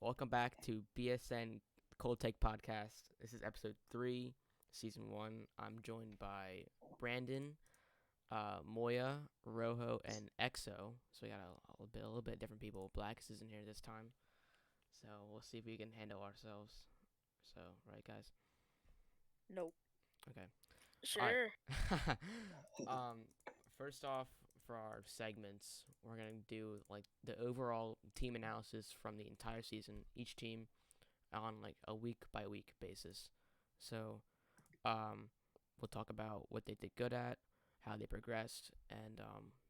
Welcome back to BSN Coldtake podcast. This is episode 3, season 1. I'm joined by Brandon, Moia, Rojo, and Exo. So we got a little bit different people. Blacks isn't here this time, so we'll see if we can handle ourselves. So, right, guys? Nope. Okay. Sure. All right. First off, for our segments, we're gonna do like the overall team analysis from the entire season, each team, on like a week by week basis. So, we'll talk about what they did good at, how they progressed, and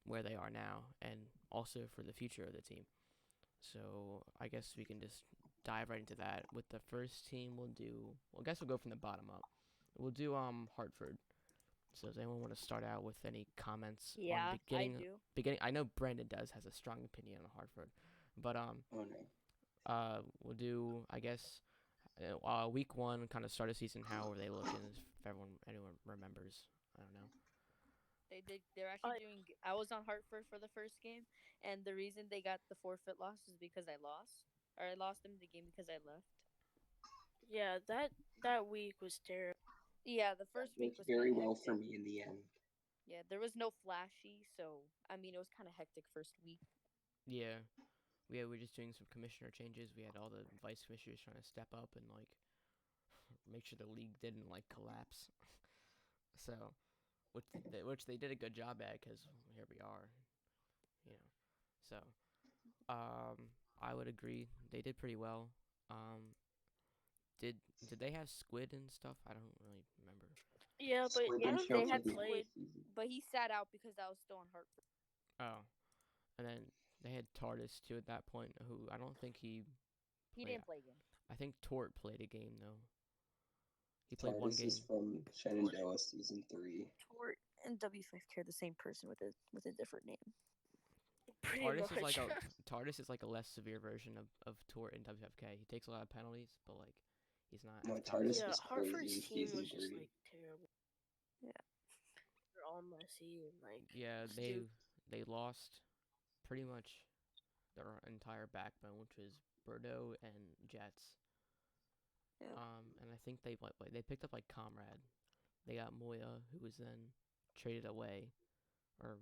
where they are now, and also for the future of the team. So I guess we can just dive right into that. With the first team, I guess we'll go from the bottom up. We'll do Hartford. So does anyone want to start out with any comments on Yeah, I do. beginning? I know Brandon has a strong opinion on Hartford, but Oh no. we'll do, I guess, week 1, kind of start of season. How are they looking? If anyone remembers, I don't know. They're actually doing. I was on Hartford for the first game, and the reason they got the forfeit loss is because I lost, or I lost them the game because I left. Yeah, that week was terrible. Yeah, the first week Went was very kinda well hectic. for me in the end. Yeah, there was no Flashee, so I mean it was kind of hectic first week. Yeah, we were just doing some commissioner changes. We had all the vice commissioners trying to step up and like make sure the league didn't like collapse. So, which they did a good job at, because here we are, you know. So, I would agree they did pretty well. Um, did they have squid and stuff? I don't really remember. Yeah, but Squid I didn't don't show They think till had the end of the Squid, season. but he sat out because I was still on Hartford. Oh, and then they had Tardis too at that point, who I don't think he He played. didn't play again. I think Tort played a game though. He played one Tardis is game. from Shenandoah season 3. Tort and W5K are the same person with a different name. pretty Tardis is much. like Tardis is like a less severe version of Tort in WFK. He takes a lot of penalties, but like he's not No, as Tardis toxic. Yeah, was crazy in Hartford's team season was just 3. like terrible. Yeah. They're all messy and like Yeah, stupid. they lost pretty much their entire backbone, which was Bordeaux and Jets. Yeah. And I think they picked up like Comrade. They got Moya, who was then traded away or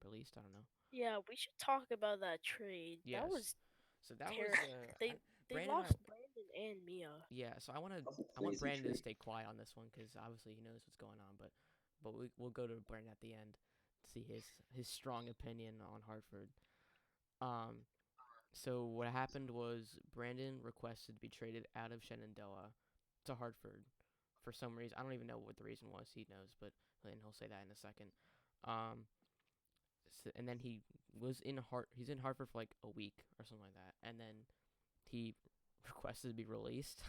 released. I don't know. Yeah, we should talk about that trade. That Yes. was So that was terrible. They Brandon. lost Brandon and Mia. Yeah. So That was a I want crazy Brandon to trade. stay quiet on this one, because obviously he knows what's going on. But we'll go to Brandon at the end to see his strong opinion on Hartford. Um. So what happened was Brandon requested to be traded out of Shenandoah to Hartford for some reason. I don't even know what the reason was. He knows, but and he'll say that in a second. Um, and then he's in Hartford for like a week or something like that, and then he requested to be released,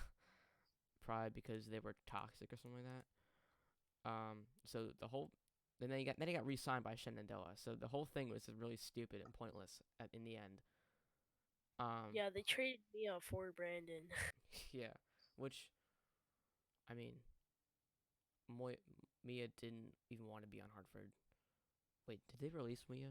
probably because they were toxic or something like that. So then he got re-signed by Shenandoah. So the whole thing was really stupid and pointless in the end. Yeah, they traded Mia for Brandon. Yeah, which, I mean, Mia didn't even want to be on Hartford. Wait, did they release Mia?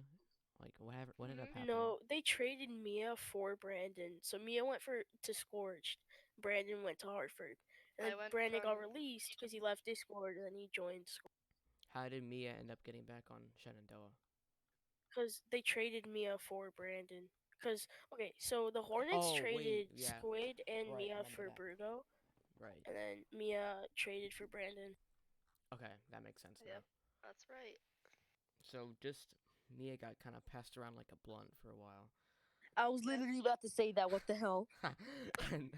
Like, what ended up happening? No, they traded Mia for Brandon. So Mia went to Scorched. Brandon went to Hartford. And then Brandon got released because he left Discord and then he joined Scorched. How did Mia end up getting back on Shenandoah? Because they traded Mia for Brandon. Because, okay, so the Hornets traded yeah. Squid and Right, Mia remember for that. Burgo. Right. And then Mia traded for Brandon. Okay, that makes sense now. Yep, that's right. So just Mia got kind of passed around like a blunt for a while. I was literally about to say that. What the hell? and,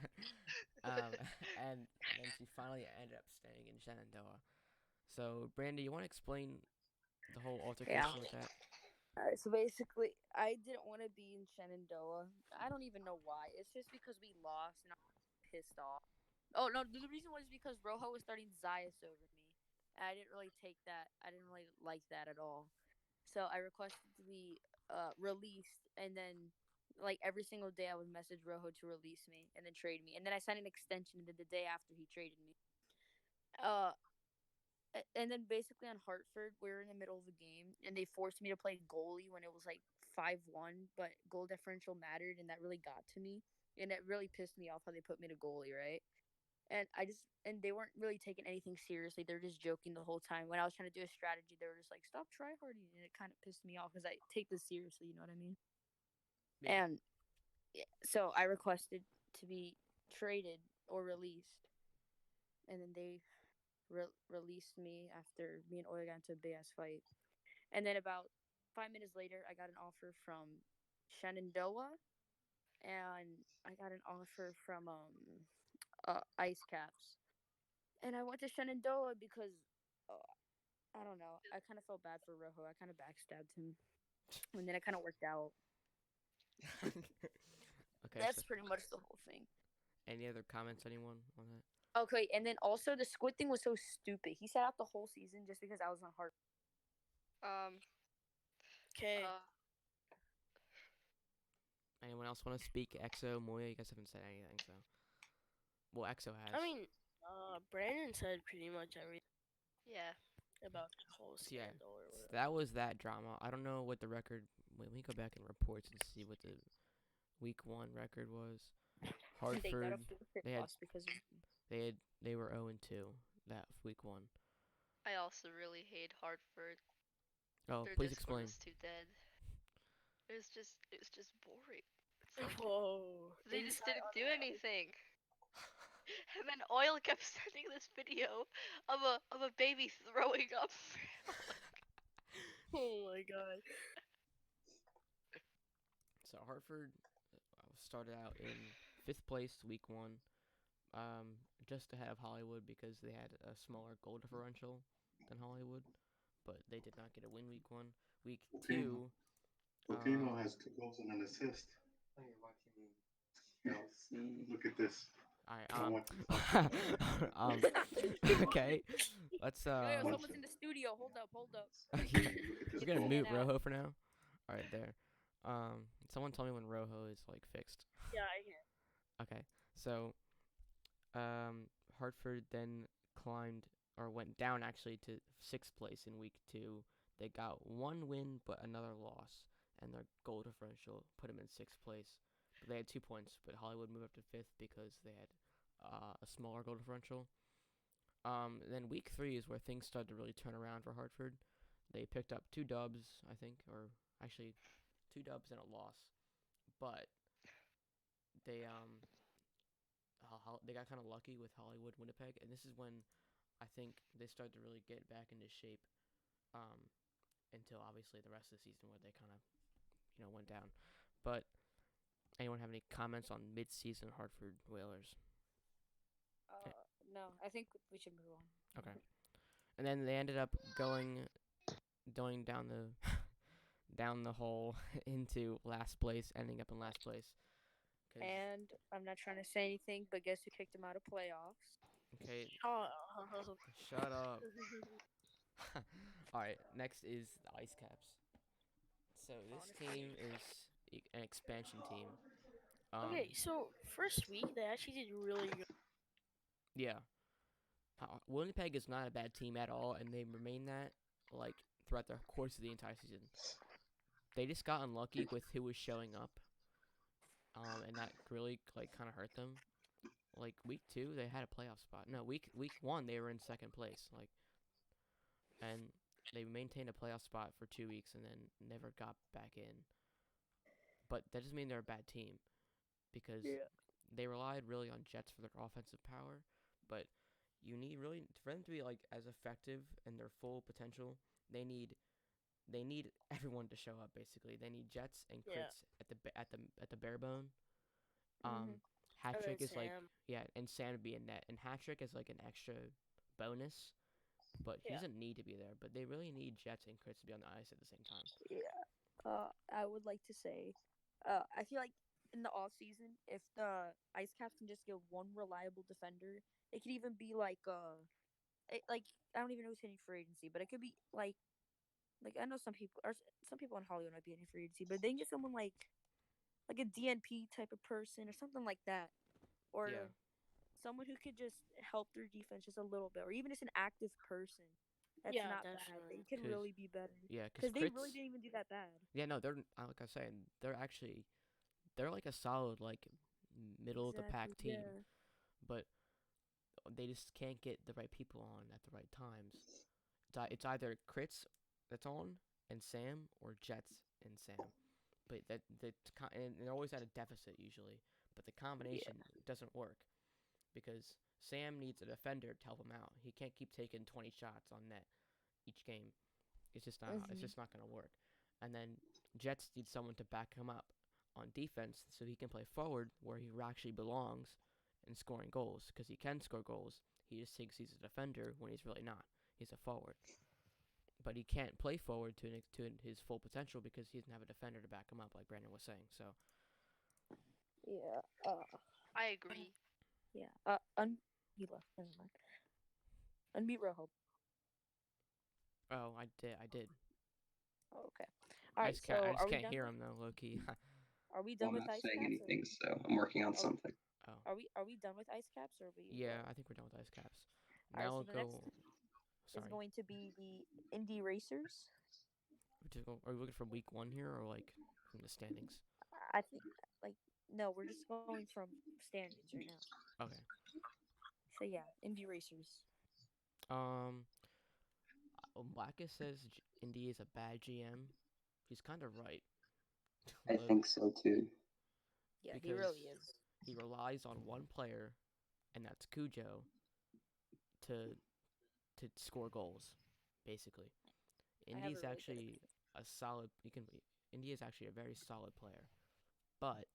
um, and then she finally ended up staying in Shenandoah. So, Brandy, you want to explain the whole altercation with that? Alright, so basically, I didn't want to be in Shenandoah. I don't even know why. It's just because we lost and I'm pissed off. Oh, no, the reason was because Rojo was starting Zayas over me. And I didn't really take that. I didn't really like that at all. So I requested to be released, and then like every single day I would message Rojo to release me and then trade me. And then I signed an extension the day after he traded me. And then basically on Hartford, we were in the middle of the game, and they forced me to play goalie when it was like 5-1, but goal differential mattered, and that really got to me. and it really pissed me off how they put me to goalie, right? And they weren't really taking anything seriously. They're just joking the whole time. When I was trying to do a strategy, they were just like, "Stop tryharding," and it kind of pissed me off because I take this seriously. You know what I mean? Yeah. And so I requested to be traded or released, and then they released me after me and Oya got into a big ass fight. And then about 5 minutes later, I got an offer from Shenandoah, and I got an offer from Ice Caps. And I went to Shenandoah because I don't know. I kind of felt bad for Rojo. I kind of backstabbed him, and then it kind of worked out. Okay. That's pretty much the whole thing. Any other comments, anyone on that? Okay, and then also the squid thing was so stupid. He sat out the whole season just because I was on hard. Okay. Anyone else want to speak? Exo, Moya, you guys haven't said anything, so. Well, Exo has. I mean, Brandon said pretty much everything. Yeah. About the whole scandal or So whatever. that was that drama. I don't know what the record. Wait, let me go back in reports and see what the week 1 record was. Hartford. They were 0-2 that week 1. I also really hate Hartford. Oh, Their please Discord explain. is too dead. It was just boring. Whoa. They just didn't do anything. And then Oil kept sending this video of a baby throwing up. Oh my god. So Hartford started out in 5th place week 1, just ahead of Hollywood because they had a smaller goal differential than Hollywood, but they did not get a win week 1. Week 2, Volcano has 2 goals and an assist. Oh, you're watching Chelsea. Look at this. Alright, okay. Let's Yo, someone's in the studio. Hold up. We're gonna mute Rojo for now. Alright, there. Someone tell me when Rojo is like fixed. Yeah, I can. Okay, so Hartford then climbed or went down actually to 6th place in week 2. They got 1 win but another loss, and their goal differential put them in 6th place. But they had 2 points, but Hollywood moved up to 5th because they had a smaller goal differential. Then week 3 is where things started to really turn around for Hartford. They picked up 2 dubs, I think, or actually 2 dubs and a loss, but they got kind of lucky with Hollywood Winnipeg, and this is when I think they started to really get back into shape. Until obviously the rest of the season where they kind of, went down. But anyone have any comments on mid-season Hartford Whalers? No, I think we should move on. Okay. And then they ended up going down the down the hole into last place, ending up in last place. And I'm not trying to say anything, but guess who kicked them out of playoffs? Okay. Shut Shut up. Alright, next is the Ice Caps. So this team is an expansion team. Okay, so first week they actually did really good. Yeah. Winnipeg is not a bad team at all, and they remain that like throughout the course of the entire season. They just got unlucky with who was showing up, and that really kind of hurt them. Like week 2, they had a playoff spot. No, week 1 they were in 2nd place. And they maintained a playoff spot for 2 weeks and then never got back in. But that doesn't mean they're a bad team, because they relied really on Jets for their offensive power. But you need really for them to be like as effective in their full potential. They need everyone to show up. Basically, they need Jets and crits at the bare bone. Hat-trick is and Sam would be a net, and hat-trick is like an extra bonus. But he doesn't need to be there. But they really need Jets and crits to be on the ice at the same time. Yeah. I would like to say, I feel like in the off season, if the Ice Caps can just get one reliable defender, it could even be like I don't even know who's hitting free agency, but it could be like I know some people in Hollywood might be hitting free agency, but they can get someone like a DNP type of person or something like that, or someone who could just help their defense just a little bit, or even just an active person. That's not bad. They can really be better. Yeah, because they really didn't even do that bad. Yeah, no, they're like I was saying, they're like a solid middle of the pack team, Yeah. but they just can't get the right people on at the right times. It's either Crits that's on and Sam, or Jets and Sam. But and they're always at a deficit usually. But the combination doesn't work because Sam needs a defender to help him out. He can't keep taking 20 shots on net each game. It's just not. It's just not gonna work. And then Jets need someone to back him up on defense so he can play forward where he actually belongs and scoring goals because he can score goals. He just thinks he's a defender when he's really not. He's a forward. But he can't play forward to his full potential because he doesn't have a defender to back him up, like Brandon was saying. So Yeah. I agree. Yeah. He left. Never mind. Unmute Rojo. oh, I did. Oh, okay. All right. So I just are we can't done? hear him though, low key. Are we Well, done I'm with not ice saying caps? anything, so I'm working on something. Oh. Are we done with ice caps, or are we? Yeah, I think we're done with ice caps. All right, Now so we'll the go. next is going to be the Indie Racers. Are we looking from week 1 here, or like from the standings? I think no, we're just going from standings right now. Okay. So yeah, Indie Racers. Blackus says Indy is a bad GM. He's kind of right. I think so too. Yeah, he Because really is. he relies on one player, and that's Cujo, to score goals, basically. Indy's really actually a solid. Indy is actually a very solid player, but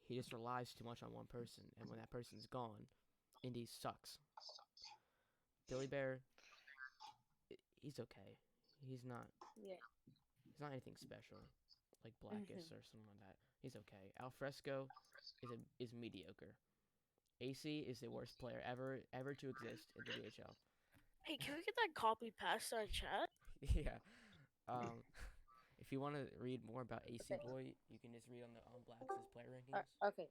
he just relies too much on one person, and when that person's gone, Indy sucks. Billy Bear, he's okay. He's not. Yeah. He's not anything special, like Blackus or something like that. He's okay. Alfresco is mediocre. AC is the worst player ever to exist in the BHL. Hey, can we get that copy pasted on chat? Yeah. If you want to read more about AC Boy, you can just read on Blacks' player rankings. Okay.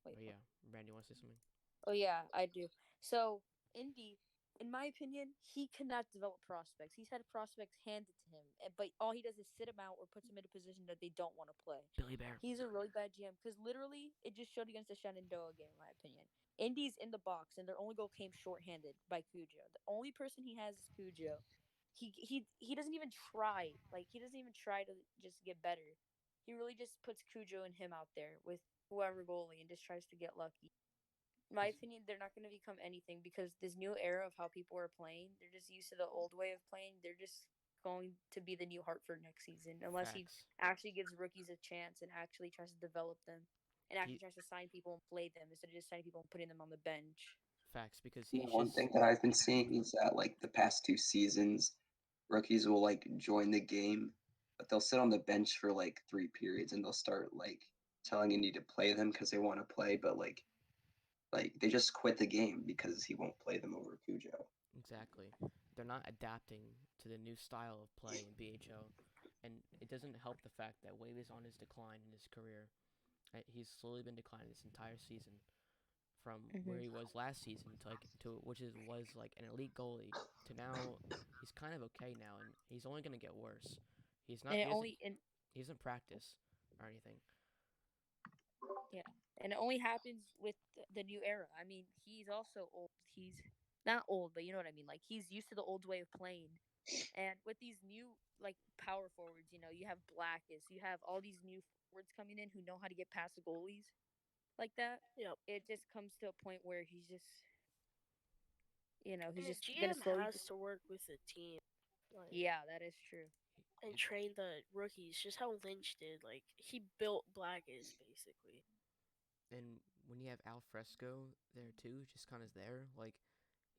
Wait. Oh yeah, Randy wants to say something. Oh yeah, I do. So Indy, in my opinion, he cannot develop prospects. He's had prospects handed to him, but all he does is sit them out or puts them in a position that they don't want to play. Billy Bear. He's a really bad GM because literally it just showed against the Shenandoah game, in my opinion. Indy's in the box and their only goal came shorthanded by Cujo. The only person he has is Cujo. He doesn't even try. Like he doesn't even try to just get better. He really just puts Cujo and him out there with whoever goalie and just tries to get lucky. In my opinion, they're not going to become anything because this new era of how people are playing, they're just used to the old way of playing. They're just going to be the new Hartford next season unless he actually gives rookies a chance and actually tries to develop them and actually tries to sign people and play them instead of just signing people and putting them on the bench. Facts, because One thing that I've been seeing is that like the past 2 seasons, rookies will like join the game, but they'll sit on the bench for like 3 periods and they'll start like telling Indy to play them because they want to play, but like they just quit the game because he won't play them over Cujo. Exactly. They're not adapting to the new style of play in BHL, and it doesn't help the fact that Wave is on his decline in his career. He's slowly been declining this entire season, from where he was last season to was an elite goalie to now he's kind of okay now, and he's only gonna get worse. He's not. He doesn't practice or anything. Yeah, and it only happens with the new era. I mean, he's also old. He's not old, but you know what I mean. Like he's used to the old way of playing, and with these new like power forwards, you have Blackus, you have all these new forwards coming in who know how to get past the goalies, like that. Yep. It just comes to a point where he's just, he's just GM gonna slowly has to work with the team. Like, yeah, that is true. And train the rookies, just how Lynch did. Like he built Blackus basically. And when you have Alfresco there too, just kind of there, like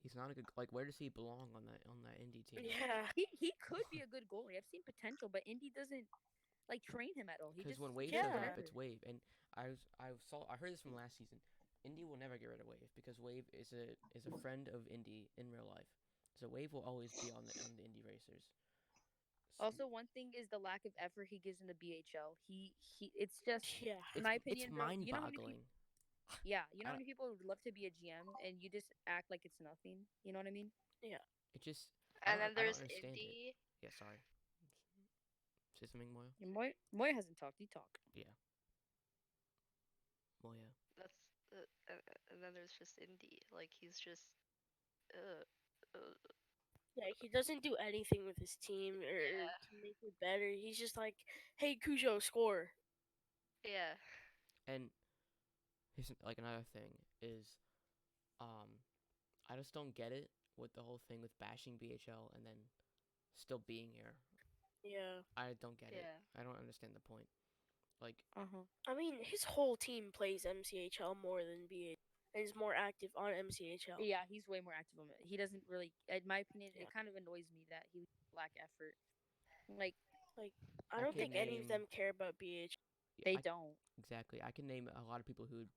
he's not a good. Like where does he belong on that Indy team? Yeah, he could be a good goalie. I've seen potential, but Indy doesn't like train him at all. Because when Wave shows up, it's Wave, and I heard this from last season. Indy will never get rid of Wave because Wave is a friend of Indy in real life. So Wave will always be on the Indy Racers. So, also, one thing is the lack of effort he gives in the BHL. It's just, in my opinion, it's mind-boggling. You know how many people would love to be a GM and you just act like it's nothing. You know what I mean? Yeah. It just. And then there's Indy. Yeah, sorry. Say something, Moia. Moia hasn't talked. You talk. Yeah. then there's just Indy. Like he's just, uh, uh Yeah, he doesn't do anything with his team or to make it better. He's just like, "Hey, Cujo, score." yeah. And here's like another thing is, I just don't get it with the whole thing with bashing BHL and then still being here. Yeah. I don't get it. Yeah. I don't understand the point. Like, I mean, his whole team plays MCHL more than BH, and is more active on MCHL. Yeah, he's way more active on it. He doesn't really, in my opinion, Yeah. it kind of annoys me that he lack effort. Like I I don't can think any of name- them care about BH. they I- don't. exactly. I can name a lot of people who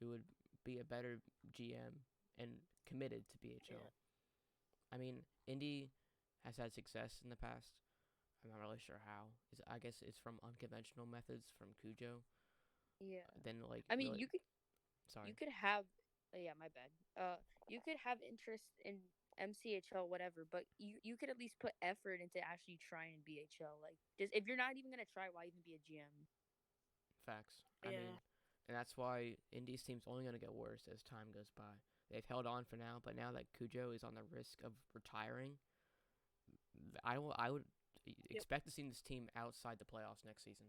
would be a better GM and committed to BHL. Yeah. I mean, Indy has had success in the past. I'm not really sure how. I guess it's from unconventional methods from Cujo. Yeah. Then like, I mean, really, you could sorry. you could have yeah, my bad. You could have interest in MCHL whatever, but you could at least put effort into actually trying BHL. Like just if you're not even gonna try, why even be a GM? Facts. I Yeah. mean, and that's why Indy's team's only gonna get worse as time goes by. They've held on for now, but now that Cujo is on the risk of retiring, I would expect to see this team outside the playoffs next season.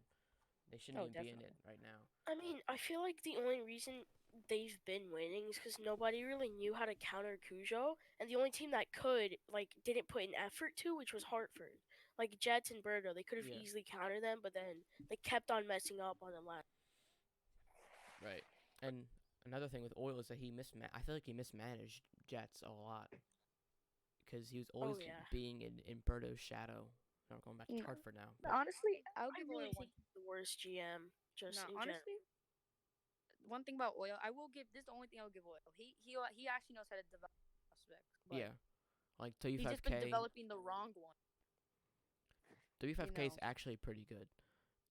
They shouldn't even be in it right now. I mean, I feel like the only reason they've been winning is because nobody really knew how to counter Cujo, and the only team that could, like, didn't put an effort to, which was Hartford. Like, Jets and Berto, they could have Yeah. easily countered them, but then they kept on messing up on the last. Right. And another thing with Oil is that I feel like he mismanaged Jets a lot. Because he was always being in Berto's shadow. I'm going back to Hartford now. Honestly, I'll I give really Oil one. think he's the worst GM. Just in honestly, one thing about Oil, I will give this is the only thing I'll give Oil. He actually knows how to develop prospects. Yeah. Like He's just been WFK. developing the wrong one. WFK is actually pretty good.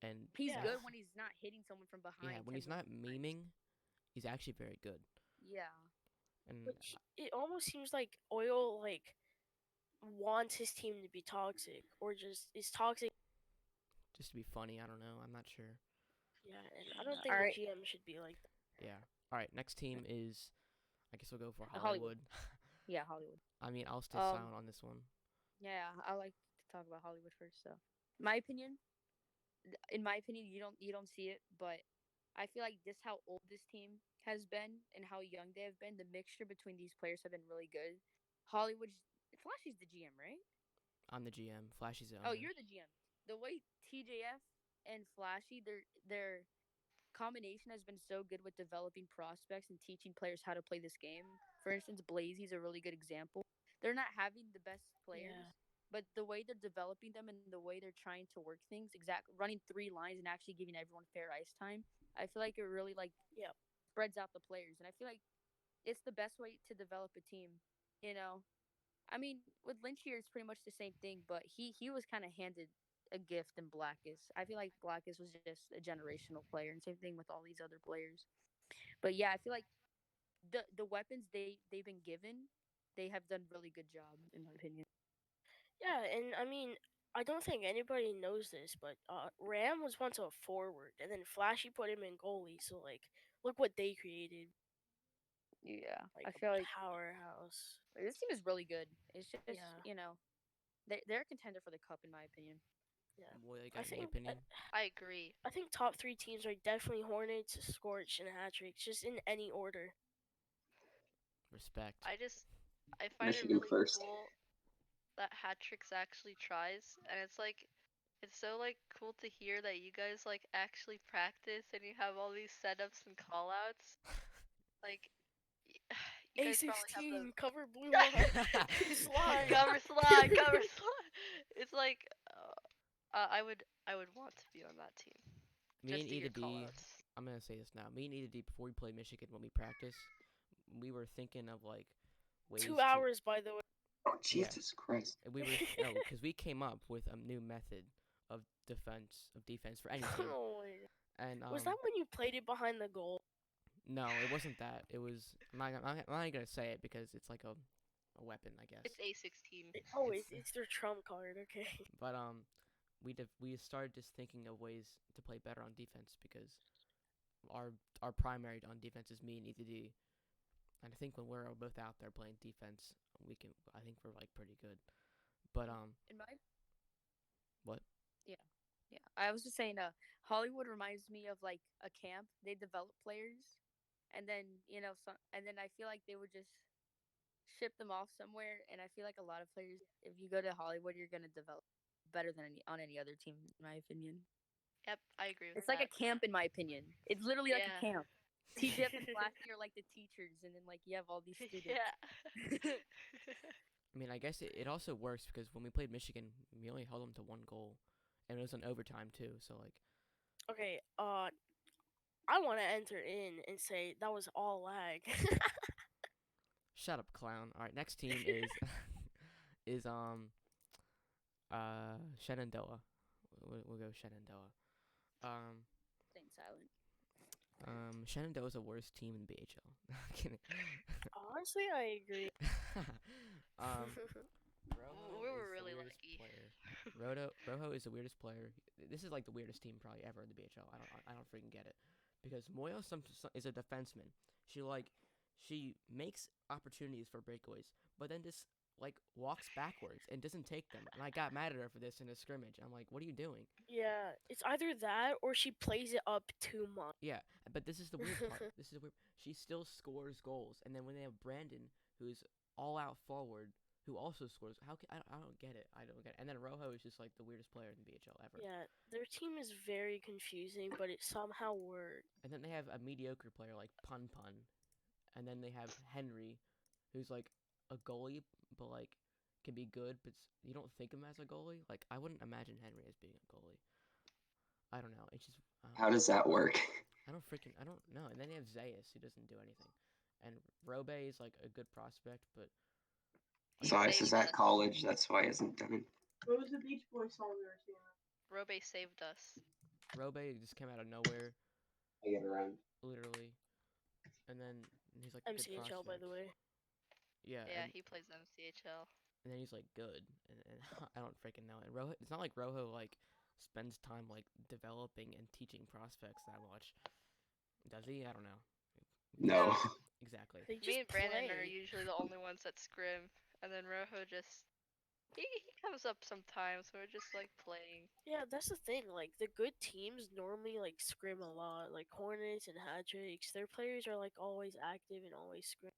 And he's good when he's not hitting someone from behind. Yeah, when he's not memeing, he's actually very good. Yeah. And But it almost seems like Oil like wants his team to be toxic, or just is toxic. Just to be funny, I don't know. I'm not sure. Yeah, and I don't think the GM should be like that. Yeah. All right, next team is, I guess we'll go for Hollywood. Yeah, Hollywood. I mean, I'll stay silent on this one. Yeah, I like to talk about Hollywood first. So, in my opinion, you don't see it, but I feel like this how old this team has been and how young they have been. The mixture between these players have been really good. Flashee's the GM, right? I'm the GM. Flashee's the owner. Oh, you're the GM. The way TJF and Flashee, their combination has been so good with developing prospects and teaching players how to play this game. For instance, Blazy's a really good example. They're not having the best players, but the way they're developing them and the way they're trying to work things, running 3 lines and actually giving everyone fair ice time, I feel like it really spreads out the players, and I feel like it's the best way to develop a team. You know, I mean, with Lynch here, it's pretty much the same thing, but he was kind of handed a gift in Blackus. I feel like Blackus was just a generational player, and same thing with all these other players. But yeah, I feel like the weapons they've been given, they have done really good job in my opinion. Yeah, and I mean, I don't think anybody knows this, but Ram was once a forward, and then Flashee put him in goalie. So like, look what they created. Yeah, like, I feel like powerhouse. This team is really good. It's just they're a contender for the cup in my opinion. Yeah, Moia, got any opinion? I agree. I think top 3 teams are definitely Hornets, Scorch, and Hat-Tricks, just in any order. Respect. I find it really cool that Hat-Tricks actually tries, and it's so like cool to hear that you guys like actually practice and you have all these setups and callouts. Like you guys probably have cover blue line, slide, cover slide. It's like I would want to be on that team. Me and E to D, I'm gonna say this now. Me and E to D, before we play Michigan, when we practice, we were thinking of like ways 2 hours, by the way. Oh, Jesus Christ! We were because we came up with a new method of defense for any team. And was that when you played it behind the goal? No, it wasn't that. It was. I'm not gonna say it because it's like a weapon, I guess. It's A16. It's their trump card. Okay. But we started just thinking of ways to play better on defense because our primary on defense is me and E2D, And I think when we're both out there playing defense, I think we're like pretty good. But In my what? Yeah. I was just saying, Hollywood reminds me of like a camp. They develop players, and then and then I feel like they would just ship them off somewhere. And I feel like a lot of players, if you go to Hollywood, you're gonna develop better than any other team, in my opinion. Yep, I agree with It's like that. a camp, in my opinion. It's literally like a Yeah. camp. TJF and Flashee are like the teachers, and then like you have all these students. Yeah. I mean, I guess it also works because when we played Michigan, we only held them to 1 goal, and it was an overtime too. So like, Okay, I want to enter in and say that was all lag. shut up, clown. All right, next team is is Shenandoah. We'll go Shenandoah. Staying silent. Shenandoah's the worst team in BHL. I'm kidding. Honestly, I agree. Rojo We were is the really weirdest lucky. player. Rojo is the weirdest player. This is like the weirdest team probably ever in the BHL. I don't freaking get it, because Moia is a defenseman. She makes opportunities for breakaways, but then just like walks backwards and doesn't take them. And I got mad at her for this in a scrimmage. I'm like, what are you doing? Yeah, it's either that or she plays it up too much. Yeah, but this is the weird part. This is the weird. She still scores goals, and then when they have Brandon, who's all out forward, who also scores, I don't get it. I don't get it. And then Rojo is just like the weirdest player in the BHL ever. Yeah, their team is very confusing, but it somehow works. And then they have a mediocre player like Pun Pun, and then they have Henry, who's like a goalie, but like can be good, but you don't think him as a goalie. Like I wouldn't imagine Henry as being a goalie. I don't know. It's just How does that work? I don't know. And then you have Zayas, who doesn't do anything, and Robe is like a good prospect, but Zias is at college, that's why he hasn't done it. What was the Beach Boys song we were singing? Robe saved us. Robe just came out of nowhere, I get around. literally, and then he's like a good MCHL, by prospect. the way. Yeah, Yeah, and he plays MCHL. then he's like good, and I don't freaking know. And Rojo, it's not like Rojo like spends time like developing and teaching prospects that much, does he? I don't know. No. Exactly. They just Me and Brandon are play. usually the only ones that scrim, and then Rojo just he comes up sometimes. So we're just like playing. Yeah, that's the thing. Like the good teams normally like scrim a lot. Like Hornets and Hat-Tricks, their players are like always active and always scrim.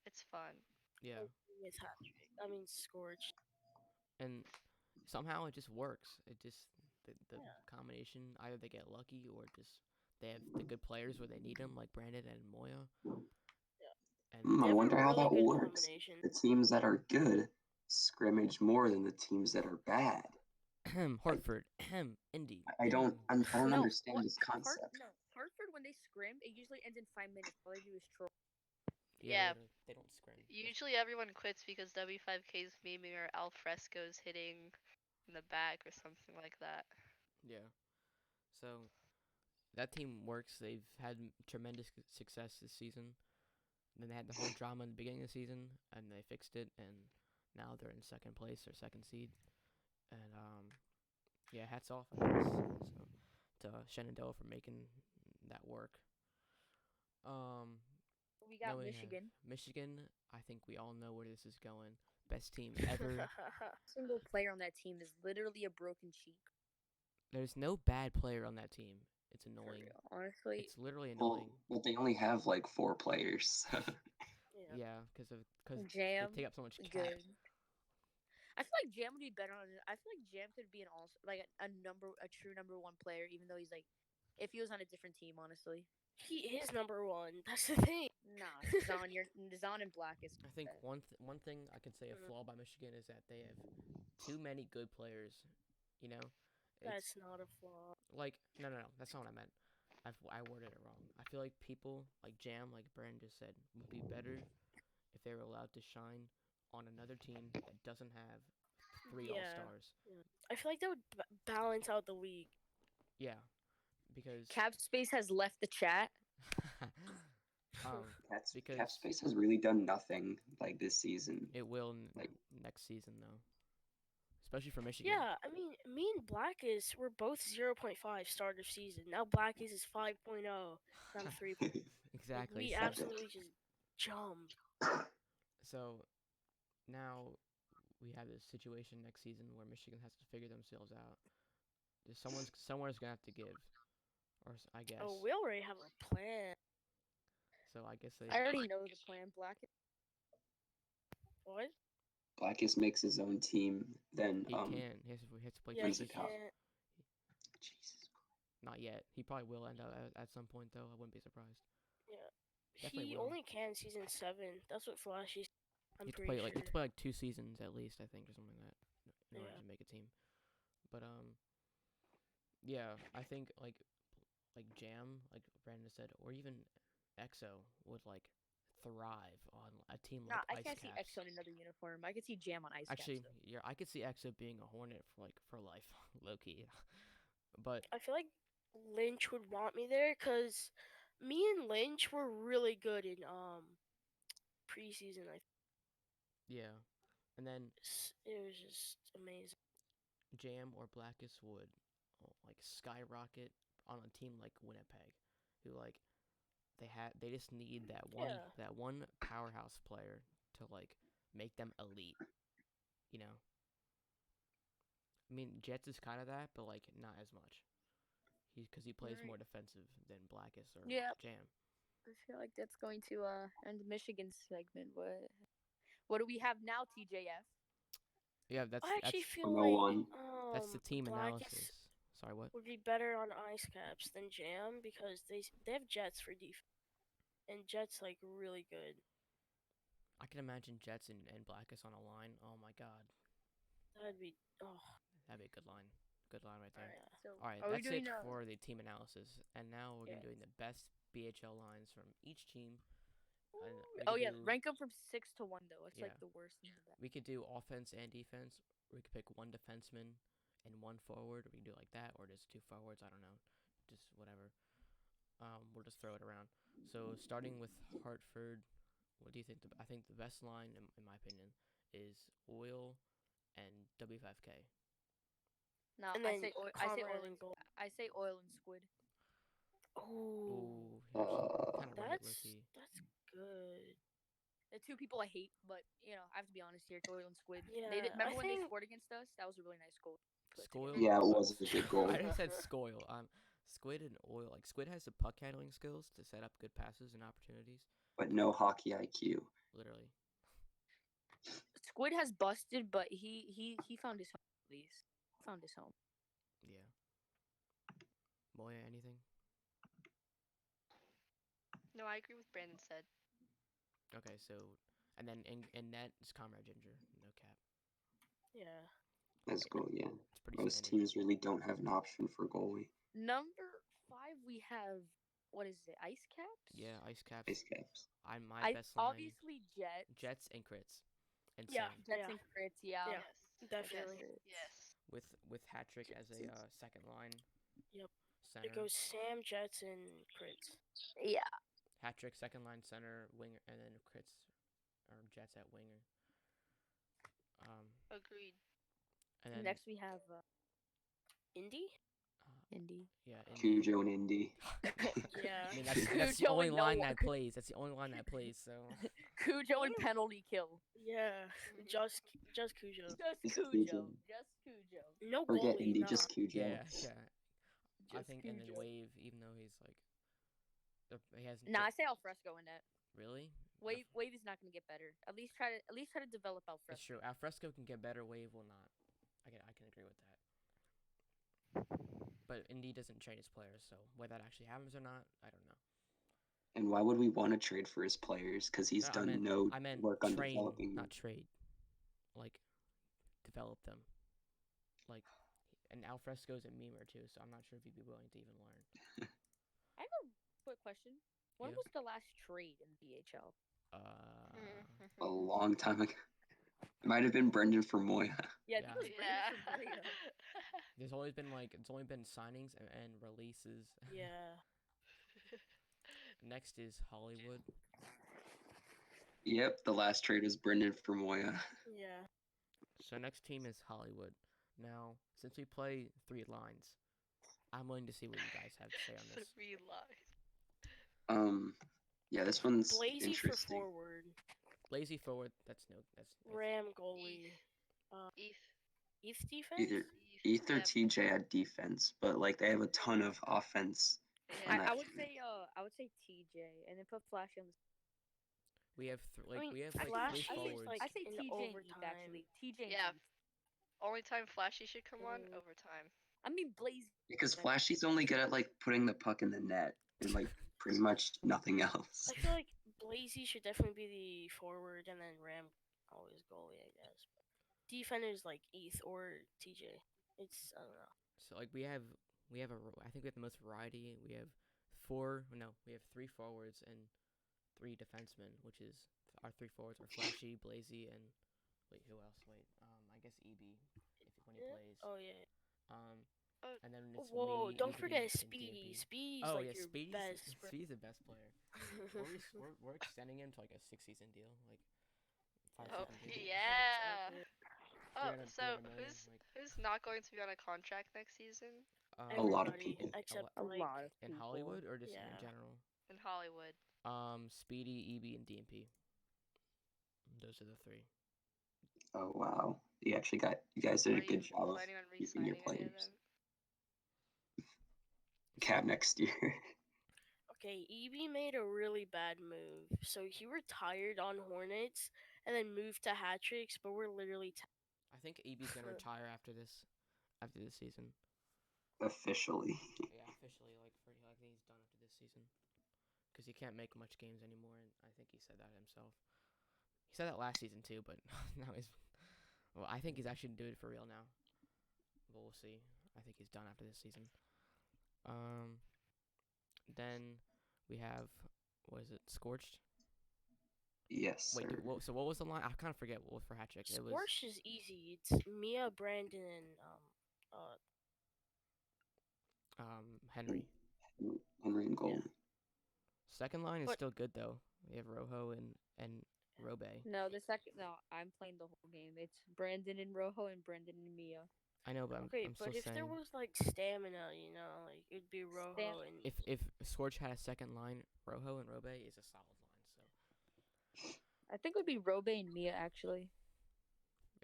It's fun. Yeah, With Hat-Trick, I mean Scorch. and somehow it just works. It just the Yeah. combination. Either they get lucky or just they have the good players where they need them, like Brandon and Moya. Yeah. And I They have a wonder how really that good works. combination. The teams that are good scrimmage more than the teams that are bad. Hartford, Indy. I don't No, understand what- this concept. Hartford, when they scrim, it usually ends in 5 minutes. All they do is troll. Yeah. They don't scrim. Usually everyone quits because W5K's memeing or Alfresco's hitting in the back or something like that. Yeah. So that team works. They've had tremendous success this season. Then they had the whole drama in the beginning of the season, and they fixed it, and now they're in second place or second seed. And yeah, hats off, I guess. So to Shenandoah for making that work. We got Then we have Michigan. Michigan. I think we all know where this is going. Best team ever. Single player on that team is literally a broken cheek. There's no bad player on that team. It's For annoying. real. Honestly, It's literally Well, annoying. but they only have like 4 players. Yeah. Yeah, because they Jam, take up so much cap. good. I feel like Jam would be better on it. I feel like Jam could be an all like a true number one player, even though he's like, if he was on a different team, honestly. He is number one. That's the thing. Nah, Zahn and Black is. I think better. one thing I could say a Mhm. flaw by Michigan is that they have too many good players. You know, That's not a flaw. like no, that's not what I meant. I worded it wrong. I feel like people like Jam, like Brandon just said, would be better if they were allowed to shine on another team that doesn't have 3 Yeah. all-stars. I feel like that would balance out the league. Yeah, because Cap Space has left the chat. Because- Cap Space has really done nothing like this season. it will Like- next season though, especially for Michigan. Yeah, I mean, me and Blackus were both 0.5 start of season. Now Blackus is 5.0. And I'm 3. Exactly. We so- absolutely just jump. So now we have this situation next season where Michigan has to figure themselves out. Somewhere's gonna have to give, or I guess. Oh, we already have a plan. So I guess they. I already know the plan, Black. What? Blackus makes his own team, then He can. He has to play. Yeah, When's he it out? can't. Jesus. Not yet. He probably will end up at some point though. I wouldn't be surprised. Yeah. Definitely He will. only can season 7. That's what Flashee. I'm You have to pretty play sure. like you have to play like 2 seasons at least, I think, or something like that, in order Yeah. to make a team. But yeah, I think like Jam, like Brandon said, or even EXO would like thrive on a team Nah, like I Ice can't Caps. see EXO in another uniform. I could see Jam on Ice Actually, Caps. yeah, I could see EXO being a Hornet for life, low key. But I feel like Lynch would want me there because me and Lynch were really good in preseason. yeah, and then It was just amazing. Jam or Blackus would like skyrocket on a team like Winnipeg, who like they just need that one powerhouse player to like make them elite, you know. I mean, Jets is kind of that, but like not as much. Because he plays Right. more defensive than Blackus or Yeah. Jam. I feel like that's going to end Michigan's segment. What do we have now, TJF? Yeah, that's I actually feel 101. like that's the team Blackus analysis. Sorry, what? would be better on Ice Caps than Jam because they have Jets for defense, and Jets like really good. I can imagine Jets and Blackus on a line. Oh my god, That'd be that'd be a good line. Good line right there. yeah. So, All right, are we that's doing it for the team analysis. And now we're gonna be Yeah. doing the best BHL lines from each team. And we Oh could yeah, do- rank them from 6 to 1 though. It's Yeah. like the worst and the best. We could do offense and defense. We could pick one defenseman and one forward. We can do it like that, or just 2 forwards. I don't know, just whatever. We'll just throw it around. So starting with Hartford, what do you think? I think the best line, in my opinion, is Oil and W5K. No, And I then say oil. Conrad and goal. I say oil and squid. Oh, Kind of right, that's Loki. good. The 2 people I hate, but you know I have to be honest here. It's oil and squid. Yeah, Remember I when they think- scored against us? That was a really nice goal. Put Scoil. together. Yeah, it was a good goal. I just said Scoil. Squid and Oil. Like Squid has the puck handling skills to set up good passes and opportunities. But no hockey IQ. Literally. Squid has busted, but he found his home at least. Found his home. Yeah. Moya, anything? No, I agree with Brandon said. Okay, so and then in net is Comrade Ginger. No cap. Yeah. Let's go, yeah. It's pretty Most standard. teams really don't have an option for goalie. Number 5, we have what is it? Ice Caps. Yeah, Ice Caps. Ice Caps. My best line. Obviously Jets. Jets and crits. And Yeah. Sam. Jets and crits. Yeah. Yeah. Yes. Definitely. Yes. With Hattrick as a second line. Yep. Center. It goes Sam, Jets, and Crits. Yeah. Hattrick second line center winger, and then crits or Jets at winger. Agreed. And then Next we have Indy? Indy. yeah, Cujo and Indy. Yeah. I mean that's the Cujo only and no line one. that plays. That's the only line that plays. So Cujo and penalty kill. Yeah. Just Cujo. Just Just Cujo. Cujo. Just Cujo. No Forget goalie. Indy, nah. just Cujo. yeah. I Just think and then Cujo. Wave, even though he's like, he hasn't. Nah, I say Alfresco in that. Really? Wave is not going to get better. At least try to develop That's Alfresco. true. Alfresco can get better. Wave will not. I can agree with that. But Indy doesn't trade his players, so whether that actually happens or not, I don't know. And why would we want to trade for his players? Because he's done I meant work on train, developing them. not trade. Like, develop them. Like, and Alfresco's a memer too, so I'm not sure if he'd be willing to even learn. I have a quick question. When Yeah. was the last trade in BHL? A long time ago. It might have been Brendan for Moya. Yeah, I Yeah. think it was Brandon Sobrino. There's always been it's only been signings and releases. Yeah. Next is Hollywood. Yep, the last trade was Brendan for Moya. Yeah. So next team is Hollywood. Now, since we play 3 lines, I'm willing to see what you guys have to say on this. 3 lines. Yeah, this one's Blazy for interesting. forward. Lazy forward. That's Ram goalie. Eth. East defense. Either Eth or Yep. TJ at defense, but like they have a ton of offense. Yeah. on that I would team. say TJ and then put Flashee on the. we have I mean, we have I like say, three I say, forwards. like I say in TJ and Eth overtime. actually. TJ and Yeah. Eth. Only time Flashee should come on Mm. overtime. I mean Blaze. Because Flashy's only good at like putting the puck in the net and like pretty much nothing else. I feel like Blazy should definitely be the forward, and then Ram always goalie, I guess. Defenders like Eth or TJ. It's I don't know. So like we have I think we have the most variety. We have three forwards and three defensemen, which is our three forwards are Flashee, Blazy, and wait, who else? I guess EB when he plays. Oh yeah. And then it's Whoa! me, Don't EB, forget and Speedy. DMP. Speedy's Oh like yeah, your best. Speedy's the best player. we're extending him to like a 6-season deal, like 5-season deal. Yeah. Oh, 300 so 300 million, who's not going to be on a contract next season A lot of Everybody people. except A like lot of in people. Hollywood or just in Yeah. general? in Hollywood? Speedy, EB, and DMP. Those are the three. Oh wow. You guys did a good job of planning on keeping your re-signing any of players. them? Cap next year. Okay, EB made a really bad move. So he retired on Hornets and then moved to Hat Tricks, but we're literally I think EB's gonna retire after this season. Officially. Yeah, officially, I think he's done after this season, because he can't make much games anymore, and I think he said that himself. He said that last season too, but now he's. Well, I think he's actually doing it for real now. But we'll see. I think he's done after this season. Then we have, what is it, Scorched? Yes, Wait, sir. so what was the line? I kind of forget what was for hat trick. It was Scorch is easy. It's Moia, Brandon, and Henry. Henry and goal. Yeah. Second line is But- still good though. We have Rojo and Robe. No, I'm playing the whole game. It's Brandon and Rojo and Brandon and Mia. I know, but Okay, I'm still but if saying there was like stamina, like it'd be Rojo and if Scorch had a second line, Rojo and Robe is a solid line. So I think it would be Robe and Mia actually.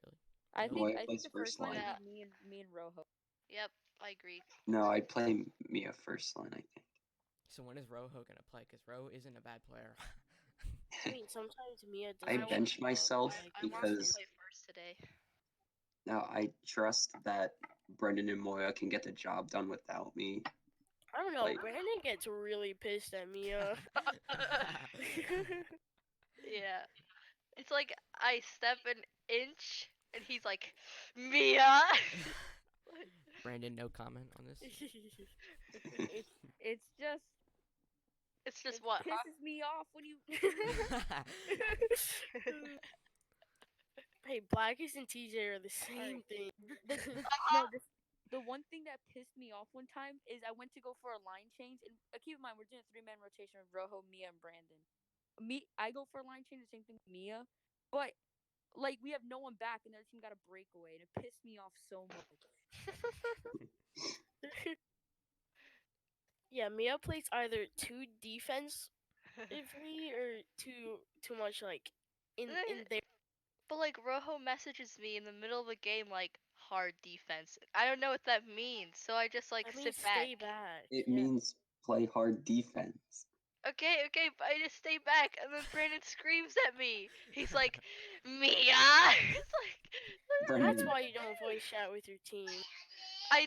really, I No. think Moya I think plays the first first line line. would be me and Rojo. Yep, I agree. No, I'd play Mia first line, I think. So when is Rojo gonna play? Because Ro isn't a bad player. I mean sometimes Mia I doesn't. bench myself I want him because to play first today. now I trust that Brendan and Moya can get the job done without me. I don't know. Like- Brandon gets really pissed at Mia. Yeah. It's like I step an inch and he's like, Mia! Brandon, no comment on this. It's just It's just it what? pisses me off when you. Hey, Blackies and TJ are the same thing. The one thing that pissed me off one time is I went to go for a line change, and keep in mind we're doing a 3-man rotation with Rojo, Mia, and Brandon. I go for a line change, the same thing with Mia, but like we have no one back, and the other team got a breakaway, and it pissed me off so much. Yeah, Mia plays either too defensively or too much like in there. But like Rojo messages me in the middle of the game like hard defense. I don't know what that means, so I just like I mean, sit back. stay back. It yeah. means play hard defense. Okay, but I just stay back, and then Brandon screams at me. He's like, Mia! It's like, That's why you don't voice chat with your team. I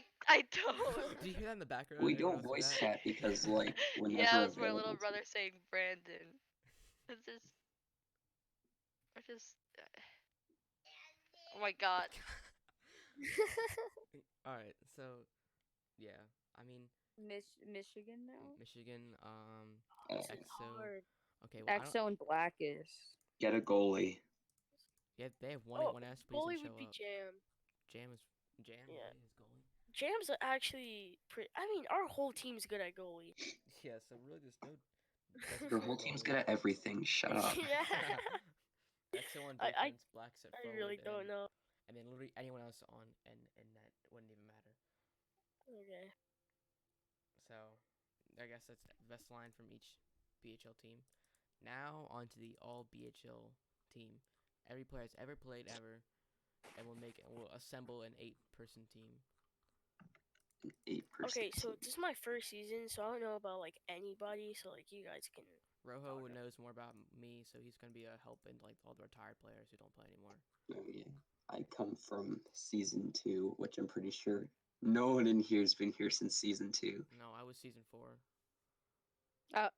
don't. Do you hear that in the background? We Anyone don't else hear voice that? chat because like we're Yeah, never it was my little available. brother saying Brandon. It's just. Oh my god. All right, so yeah, I mean Michigan now. Michigan, Uh, Exo. Hard. Okay, well, I don't, Exo and Blackish. Get a goalie. yeah, they have Oh, 1-8-1S. Please goalie don't show would be up. Jam. Jam is Yeah. really is goalie. Jam's actually pretty. I mean, our whole team's good at goalie. Yeah, so really there's no. Your whole team's good at everything. Shut up. yeah. Exo on I- defense, Blacks at I forward, really don't know. and then literally anyone else on and net wouldn't even matter. Okay. So I guess that's the best line from each BHL team. now onto the all BHL team. Every player has ever played ever, and we'll assemble an 8-person team. 8%. Okay, so this is my first season, so I don't know about like anybody. So like you guys can. Rojo talk knows more about me, so he's gonna be a help in like all the retired players who don't play anymore. Oh yeah, I come from season 2, which I'm pretty sure no one in here has been here since season 2. No, I was season 4. So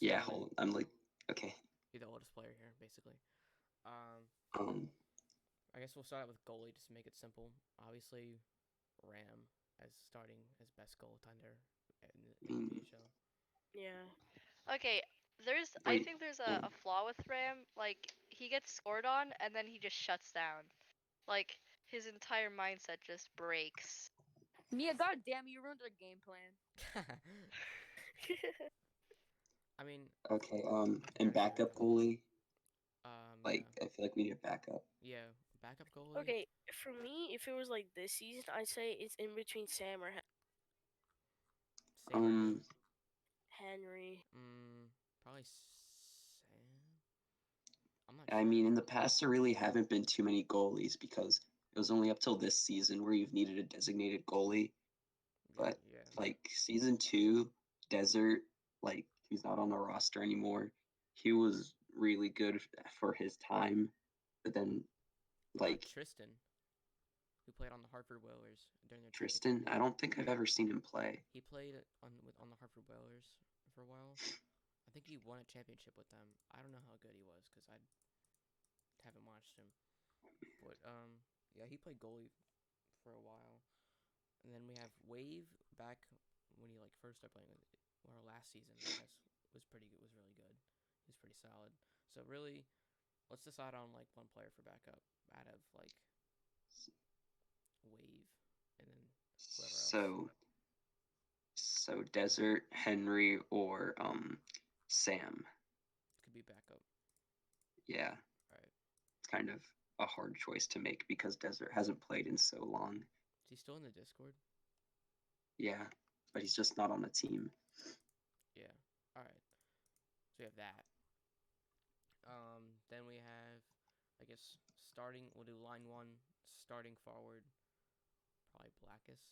Yeah, hold on. I'm like, okay. you're the oldest player here, basically. Um, I guess we'll start out with goalie just to make it simple. Obviously, Ram as starting as best goaltender in the BHL. Yeah. Okay, I think there's a flaw with Ram. Like, he gets scored on and then he just shuts down. Like, his entire mindset just breaks. Mia, goddamn, you ruined our game plan. I mean, okay, yeah, and backup sure. goalie. Like, Yeah. I feel like we need a backup. Yeah, backup goalie. Okay, for me, if it was like this season, I'd say it's in between Sam or Henry. Probably Sam. I'm not I sure. mean, in the past, there really haven't been too many goalies because it was only up till this season where you've needed a designated goalie. But yeah. like season 2, Desert, like he's not on the roster anymore. He was really good for his time, but then like Tristan, who played on the Hartford Whalers during their Tristan, I don't think I've ever seen him play. He played on the Hartford Whalers for a while. I think he won a championship with them. I don't know how good he was because I haven't watched him. But yeah, he played goalie for a while. And then we have Wave back when he like first started playing last season. I guess was really good. He was pretty solid. So really, let's decide on like one player for backup out of like Wave and then whoever else. So Desert, Henry, or Sam. Could be backup. Yeah. Alright. It's kind of a hard choice to make because Desert hasn't played in so long. Is he still in the Discord? Yeah, but he's just not on the team. Yeah. Alright. So we have that. Then we have, I guess, we'll do line 1, starting forward, probably Blackus.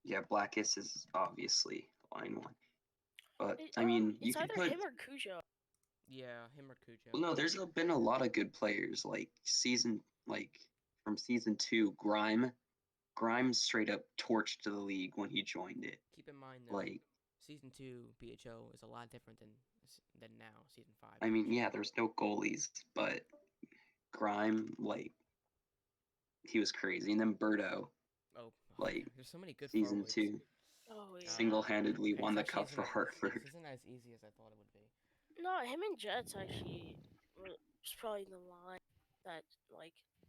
Yeah, Blackus is obviously line 1. But, it's either him or Cujo. Yeah, him or Cujo. Well, no, there's been a lot of good players, from season 2, Grimes straight up torched the league when he joined it. Keep in mind, though, season 2 BHO is a lot different than now, season 5. I mean, yeah, there's no goalies, but Grime, he was crazy. And then Berto, there's so many good season forwards. 2, single-handedly won the cup for Hartford. This isn't as easy as I thought it would be. No, him and Jets actually was probably the line that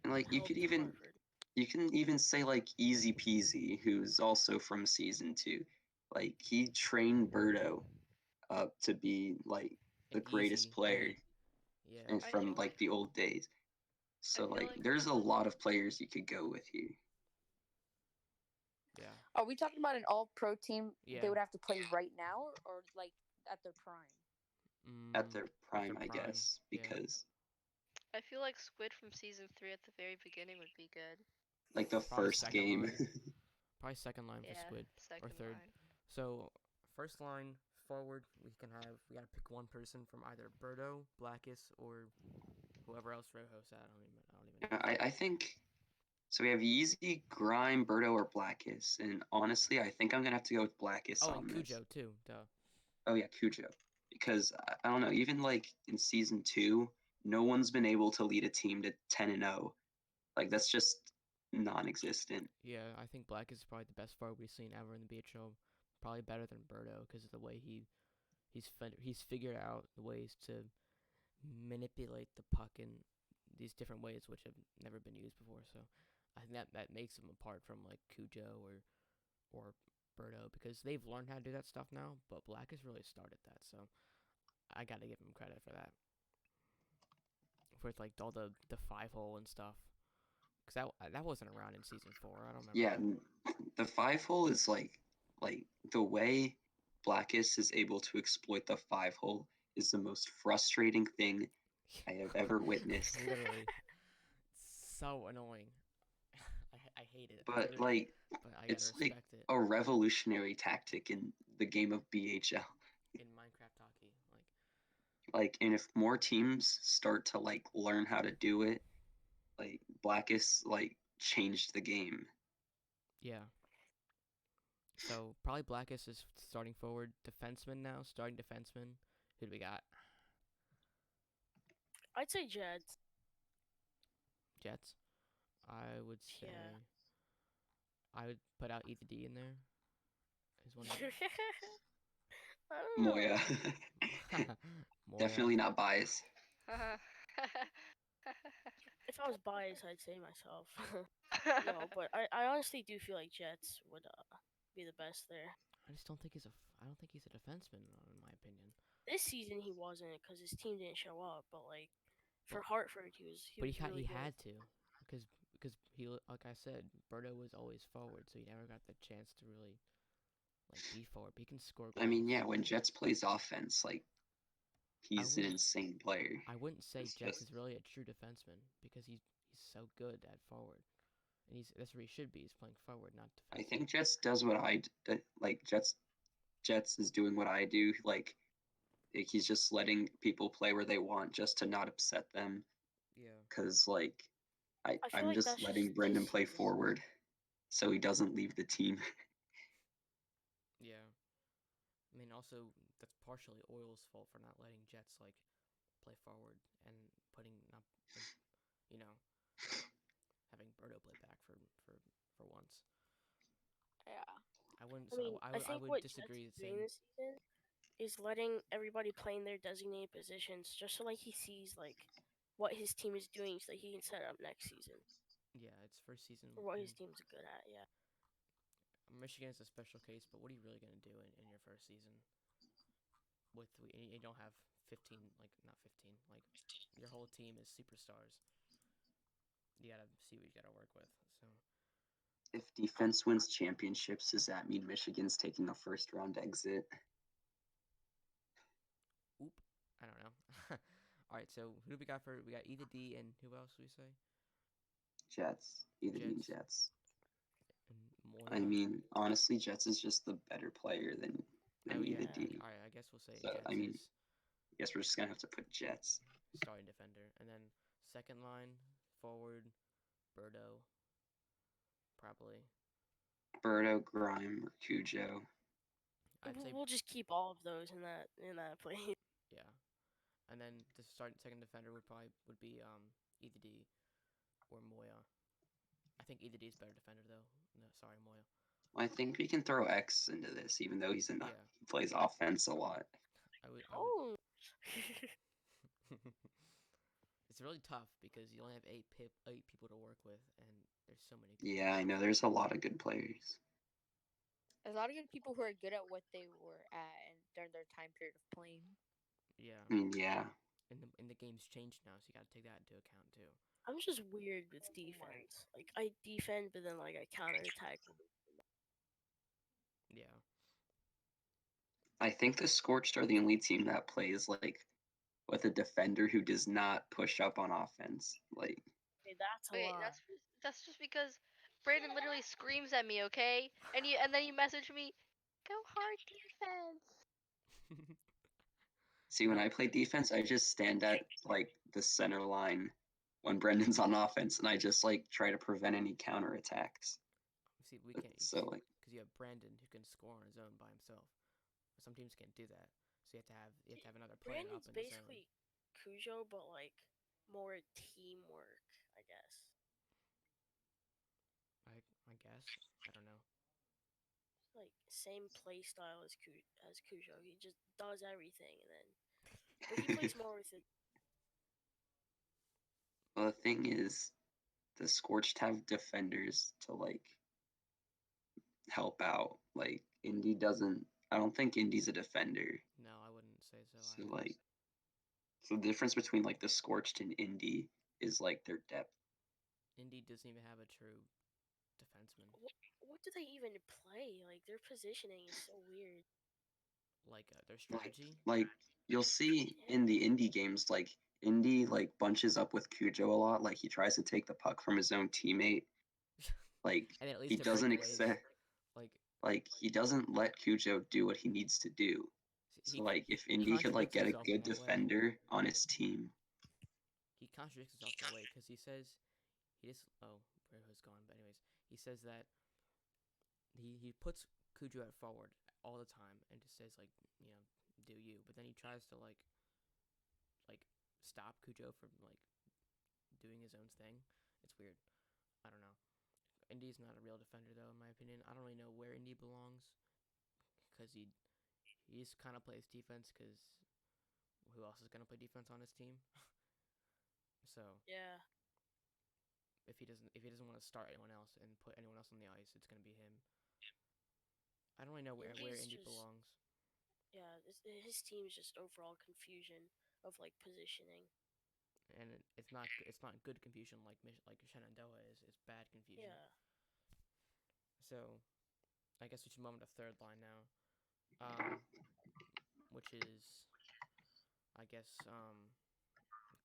And you can even say Easy Peasy, who's also from season 2. He trained Berto up to be the greatest player. Yeah. And from the old days. So there's a lot of players you could go with here. Yeah. Are we talking about an all-pro team? Yeah. They would have to play right now, or at their prime? At their prime, I guess, because I feel like Squid from season 3 at the very beginning would be good. The first game. Probably second line for Squid, or third. Line. So first line forward, we gotta pick one person from either Berto, Blackus, or whoever else Rojo said. I don't even know. I think so. We have Yeezy, Grime, Berto, or Blackus, and honestly, I think I'm gonna have to go with Blackus on and this. Cujo too. Duh. Oh yeah, Cujo. Because I don't know, even in season 2, no one's been able to lead a team to 10-0. That's just non-existent. Yeah, I think Blackus is probably the best forward we've seen ever in the BHO. Probably better than Berto because of the way he's figured out the ways to manipulate the puck in these different ways which have never been used before. So I think that makes him apart from Cujo or Berto because they've learned how to do that stuff now. But Blackus really started that, so I gotta give him credit for that. For all the 5-hole and stuff. Because that wasn't around in season 4. I don't remember. Yeah, the 5-hole is the way Blackus is able to exploit the 5-hole is the most frustrating thing I have ever witnessed. Literally, so annoying. I hate it. But like, but I gotta it's like respect it a revolutionary tactic in the game of BHL. in Minecraft hockey. Like, And if more teams start to like learn how to do it, like Blackus like changed the game. yeah. So probably Blackus is starting forward defenseman now. Starting defenseman. Who do we got? I'd say Jets. Jets. I would say. Yeah. I would put out either D in there. Is one. I don't know. Moia. Moia. Definitely not biased. If I was biased, I'd say myself. No, but I honestly do feel like Jets would be the best there. I just don't think he's a. I don't think he's a defenseman, in my opinion. This season he wasn't because his team didn't show up, but like for Hartford he was. But was really he good. had to, because he, like I said, Berto was always forward, so he never got the chance to really like be forward. But he can score goals. I mean, yeah, when Jets plays offense, like he's an wouldn't- insane player. I wouldn't say It's Jets just- is really a true defenseman because he's so good at forward, and that's where he should be. He's playing forward, not defense. I think Jets does what like. Jets is doing what I do. Like he's just letting people play where they want, just to not upset them. Yeah. Cause like I feel I'm like just that's letting just Brendan this play season. forward, so he doesn't leave the team. Yeah. I mean, also that's partially Oil's fault for not letting Jets like play forward and putting not, you know, having Berto play back for once. Yeah. I wouldn't. I mean, I think would what disagree. Jets is doing this season is letting everybody play in their designated positions, just so like he sees like what his team is doing, so that he can set up next season Yeah, it's first season. or what his team's good at. Yeah. Michigan's a special case, but what are you really gonna do in your first season? With you don't have 15, like not 15, like your whole team is superstars. You gotta see what you gotta work with. So If defense wins championships, does that mean Michigan's taking a first round exit? oop, I don't know. All right, so who do we got for? We got either D and who else do we say? Jets. Either team Jets. Jets. And Moya. I mean, honestly, Jets is just the better player than either D. All right, I guess we'll say So, Jets I mean, is I guess we're just gonna have to put Jets. starting defender, and then second line forward, Berto. Probably. Berto, Grime, or Cujo. I'd say We'll just keep all of those in that place. yeah. And then the second defender would be either D or Moya. I think either D is better defender though. No, sorry, Moya. I think we can throw X into this, even though he plays offense a lot. Oh. It's really tough because you only have eight people to work with, and there's so many people. Yeah, I know. There's a lot of good players. There's a lot of good people who are good at what they were at and during their time period of playing. Yeah. I mean, yeah. And the game's changed now, so you got to take that into account too. I'm just weird with defense. Like I defend, but then like I counterattack. Yeah. I think the Scorched are the only team that plays like with a defender who does not push up on offense. Like, Okay, that's a Wait, lot. that's just because Brandon literally screams at me, okay? And then you message me, go hard defense. see, when I play defense, I just stand at like the center line when Brendan's on offense, and I just like try to prevent any counterattacks. See, we can't. So like, because you have Brandon who can score on his own by himself. Some teams can't do that, so you have to have another player Brandon's up in the zone. basically Cujo, but like more teamwork, I guess. I guess. I don't know. Like same play style as Cujo. He just does everything, and then but he plays more with it. well, the thing is, the Scorched have defenders to like help out. Like Indy doesn't. I don't think Indy's a defender. No, I wouldn't say so. So either. like, so the difference between like the Scorched and Indy is like their depth. Indy doesn't even have a true defenseman. What do they even play? Like their positioning is so weird. their strategy. Like you'll see in the indie games, like Indy like bunches up with Cujo a lot. Like he tries to take the puck from his own teammate. Like And it leads he to doesn't breakaways. accept. Like Like he doesn't let Cujo do what he needs to do. So like if Indy could like get a contradicts good himself in a way. defender on his team. He contradicts himself in a way because he says he just Broho's gone, but anyways, he says that he puts Cujo at forward all the time and just says like do you, but then he tries to like stop Cujo from like doing his own thing. It's weird. I don't know. Indy's not a real defender though, in my opinion. I don't really know where Indy belongs because he just kind of plays defense because who else is gonna play defense on his team? So Yeah. if he doesn't want to start anyone else and put anyone else on the ice, it's gonna be him. I don't really know where Indy belongs. Yeah, his team's just overall confusion of like positioning. And it's not good confusion like Shenandoah is. It's bad confusion. Yeah. So I guess we should move on to third line now, which is I guess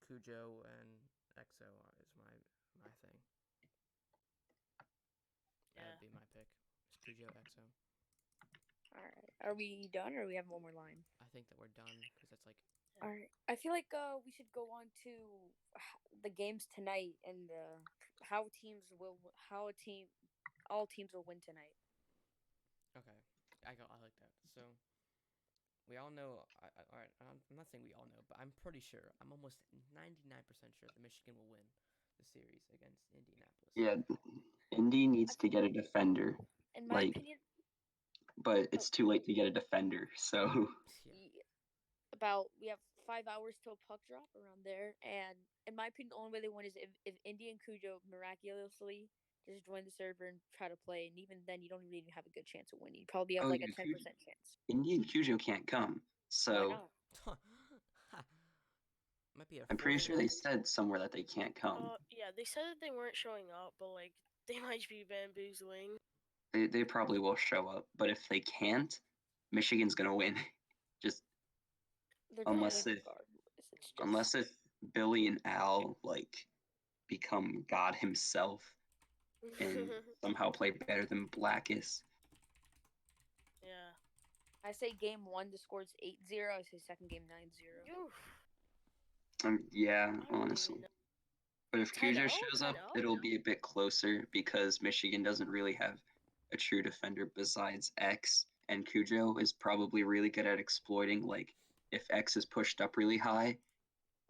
Cujo and Exo is my thing. Yeah. That would be my pick. It's Cujo, Exo. All right. Are we done, or we have one more line? I think that we're done because that's like. All right. I feel like we should go on to the games tonight and all teams will win tonight. Okay, I like that. So we all know. All right, I'm not saying we all know, but I'm pretty sure. I'm almost 99% sure that Michigan will win the series against Indianapolis. Yeah, Indy needs to get a defender. In my opinion. But it's too late to get a defender, so. We have 5 hours till puck drop around there, and in my opinion, the only way they win is if Indy and Cujo miraculously just join the server and try to play, and even then, you don't even have a good chance of winning. You probably have a 10% chance. Indy and Cujo can't come, so. Why not? Might be I'm pretty sure they said somewhere that they can't come. Yeah, they said that they weren't showing up, but like they might be bamboozling. They probably will show up, but if they can't, Michigan's gonna win. Just unless if Billy and Al like become God himself and somehow play better than Blackest. Yeah. I say game 1 the score's 8-0. I say second game 9-0. Yeah, honestly. But if Cujo shows up, it'll be a bit closer because Michigan doesn't really have a true defender besides X, and Cujo is probably really good at exploiting. Like, if X is pushed up really high,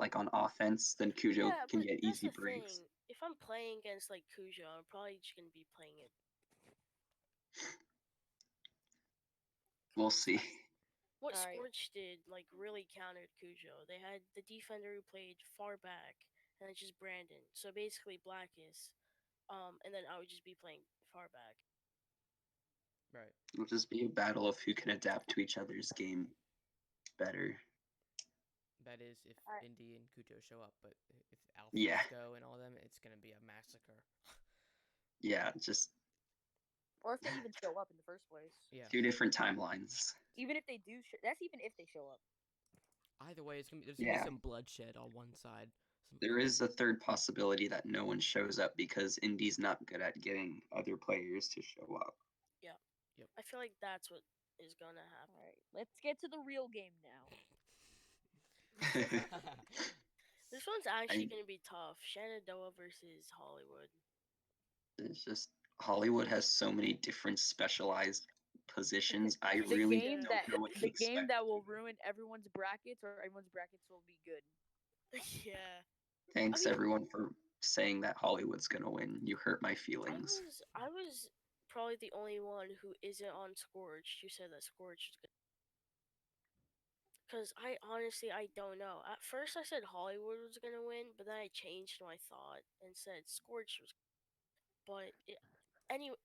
like on offense, then Cujo can get easy breaks. If I'm playing against like Cujo, I'm probably just gonna be playing it. We'll see. What Scorch did like really countered Cujo. They had the defender who played far back, and it's just Brandon. So basically Blackest, and then I would just be playing far back. Right. It'll just be a battle of who can adapt to each other's game better. That is if Indy and Cujo show up, but if Alpha go and all of them, it's gonna be a massacre. Yeah, just. Or if they even show up in the first place. Yeah. 2 different timelines. Even if they do, that's even if they show up. Either way, there's gonna be some bloodshed on one side. There is a third possibility that no one shows up because Indy's not good at getting other players to show up. Yeah. Yep. I feel like that's what is gonna happen. All right, let's get to the real game now. This one's actually gonna be tough. Shenandoah versus Hollywood. It's just Hollywood has so many different specialized positions. I really don't know what to expect. The game that will ruin everyone's brackets, or everyone's brackets will be good. Yeah. Thanks everyone for saying that Hollywood's gonna win. You hurt my feelings. I was probably the only one who isn't on Scorched who said that Scorched was good. Because I don't know. At first I said Hollywood was gonna win, but then I changed my thought and said Scorched was. But anyway,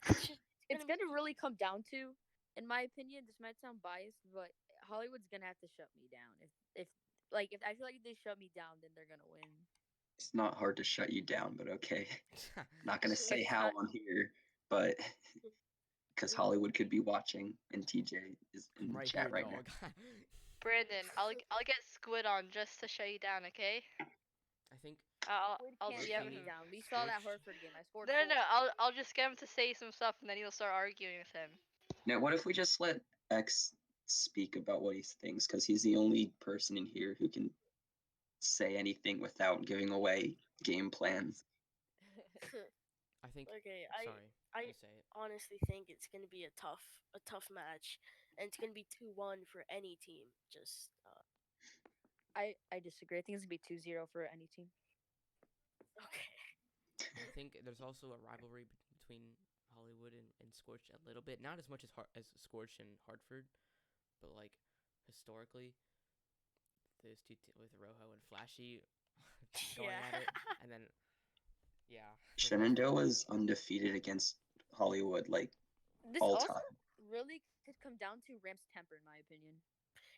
it's gonna really come down to, in my opinion, this might sound biased, but Hollywood's gonna have to shut me down. If I feel like if they shut me down, then they're gonna win. It's not hard to shut you down, but okay. Not gonna say how on here, but because Hollywood could be watching, and TJ is in I'm the right chat here, right dog. Brandon, I'll get Squid on just to shut you down, okay? I think I'll Can't DM shut me him. down. We saw that Scorched. Hereford game. I scored. No, 4. I'll just get him to say some stuff, and then he'll start arguing with him. now, what if we just let X speak about what he thinks? Because he's the only person in here who can say anything without giving away game plans. I think. Okay, Sorry. I You say it. honestly think it's gonna be a tough match, and it's gonna be 2-1 for any team. Just I disagree. I think it's gonna be 2-0 for any team. okay. I think there's also a rivalry between Hollywood and Scorched a little bit. Not as much as Scorched and Hartford, but like historically, those two with Rojo and Flashee going Yeah. at it, and then Shenandoah is undefeated against Hollywood, like This all also time. really could come down to Ram's temper, in my opinion.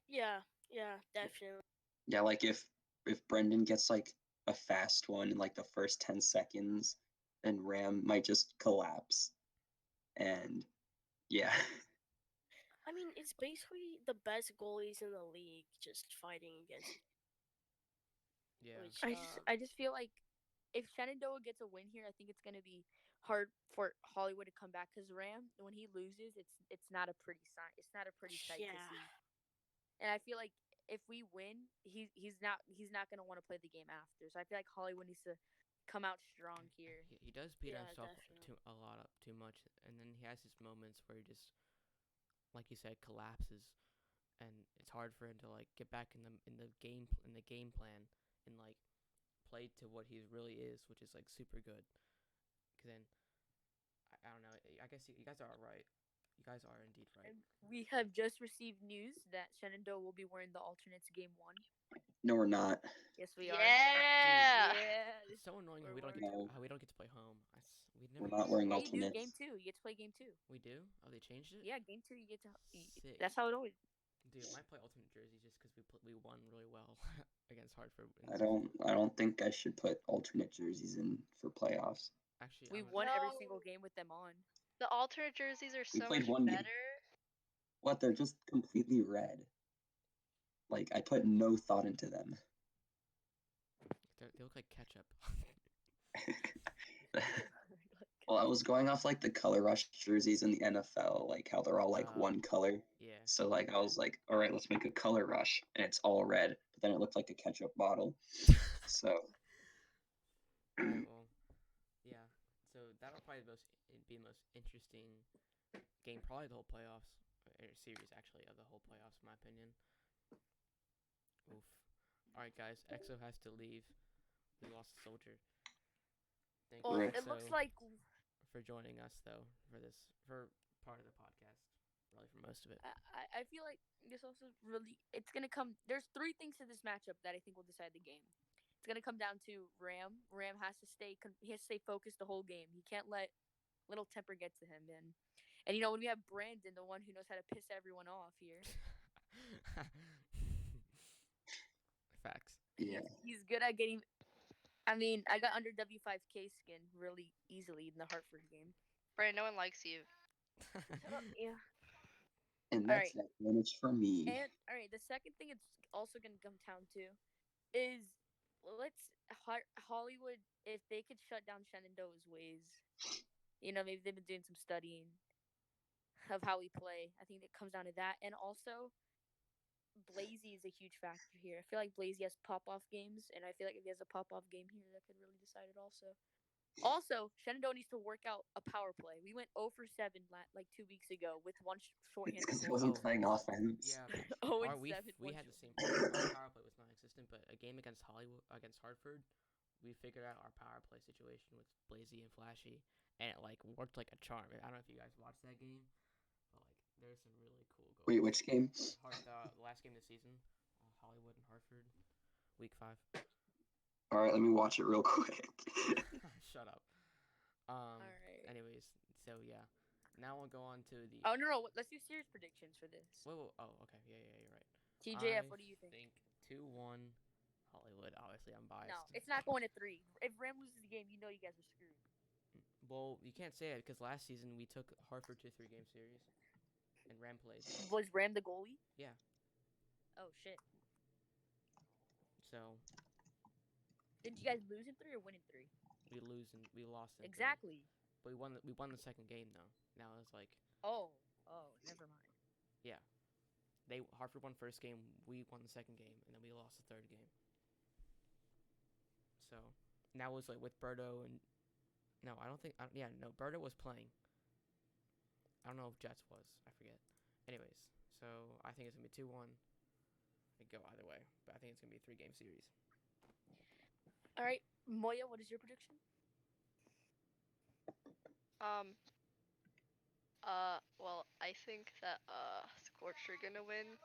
Yeah, definitely. Yeah, like if Brendan gets like a fast one in like the first 10 seconds, then Ram might just collapse. And yeah. I mean, it's basically the best goalies in the league just fighting against. Yeah. Which, I just feel like if Shenandoah gets a win here, I think it's gonna be hard for Hollywood to come back because Ram, when he loses, it's not a pretty sign. It's not a pretty sight to see. And I feel like if we win, he's not gonna want to play the game after. So I feel like Hollywood needs to come out strong here. He does beat Yeah, himself definitely. a lot up too much, and then he has his moments where he just, like you said, collapses, and it's hard for him to like get back in the game plan and like play to what he really is, which is like super good. Cause then I don't know. I guess you guys are right. You guys are indeed right. And we have just received news that Shenandoah will be wearing the alternates game 1. No, we're not. Yes, we are. Yeah. Yeah. It's so annoying how We're we don't get to play home. We never. We're not wearing Yeah, you do alternates. game 2. You get to play game 2. We do? Oh, they changed it. Yeah, game 2 you get to. Sick. That's how it always. Dude, I might play alternate jersey just because we won really well against Hartford. I don't think I should put alternate jerseys in for playoffs. Actually, We I'm won every No. single game with them on. The alternate jerseys are We so played much one game. better. What? They're just completely red. Like I put no thought into them. They look like ketchup. Well, I was going off like the color rush jerseys in the NFL, like how they're all like one color. Yeah. So like I was like, all right, let's make a color rush, and it's all red. But then it looked like a ketchup bottle. So. Alright, well, yeah. So that'll probably be the most interesting game, probably the whole playoffs or series actually of the whole playoffs, in my opinion. Oof. All right, guys. EXO has to leave. We lost a soldier. Thank you, Rip. It EXO, looks like for joining us though for part of the podcast, really for most of it. I feel like this also really it's gonna come. There's 3 things to this matchup that I think will decide the game. It's gonna come down to Ram. Ram has to stay focused the whole game. He can't let little temper get to him. And you know when we have Brandon, the one who knows how to piss everyone off here. Facts. Yeah. He's good at getting. I mean, I got under W5K skin really easily in the Hartford game. Brandon, no one likes you. Yeah. And that's that advantage for me. And all right, the second thing it's also gonna come down to is Hollywood, if they could shut down Shenandoah's ways, you know, maybe they've been doing some studying of how we play. I think it comes down to that, and also Blazy is a huge factor here. I feel like Blazy has pop-off games, and I feel like if he has a pop-off game here, that could really decide it also. Also, Shenandoah needs to work out a power play. We went 0 for 7 like 2 weeks ago with one shorthanded Because he goal. wasn't playing offense. Yeah. 0 and we 7. had the same problem. Our power play was non-existent, but a game against Hartford, we figured out our power play situation with Blazy and Flashee, and it like worked like a charm. I don't know if you guys watched that game, but like there's some really cool goals. Wait, which game? The last game of the season, Hollywood and Hartford, week 5. All right, let me watch it real quick. Shut up. All right. Anyways, so yeah, now we'll go on to the. Oh no! Let's do series predictions for this. Whoa. Oh, okay. Yeah, you're right. TJF, what do you think? 2-1 Hollywood. Obviously, I'm biased. No, it's not going to 3. If Ram loses the game, you know you guys are screwed. Well, you can't say it because last season we took Hartford to a 3-game series, and Ram played. Was Ram the goalie? Yeah. Oh shit! So Didn't you guys lose in 3 or win in 3? we lost in 3. Exactly. But we won the second game though. Now it's like Oh, never mind. Hartford won first game, we won the second game, and then we lost the third game. So now it's like with Berto and Berto was playing. I don't know if Jets was. I forget. Anyways, so I think it's gonna be 2-1. It could go either way, but I think it's gonna be a 3-game series. All right, Moya, what is your prediction? Well, I think that Scorch are gonna win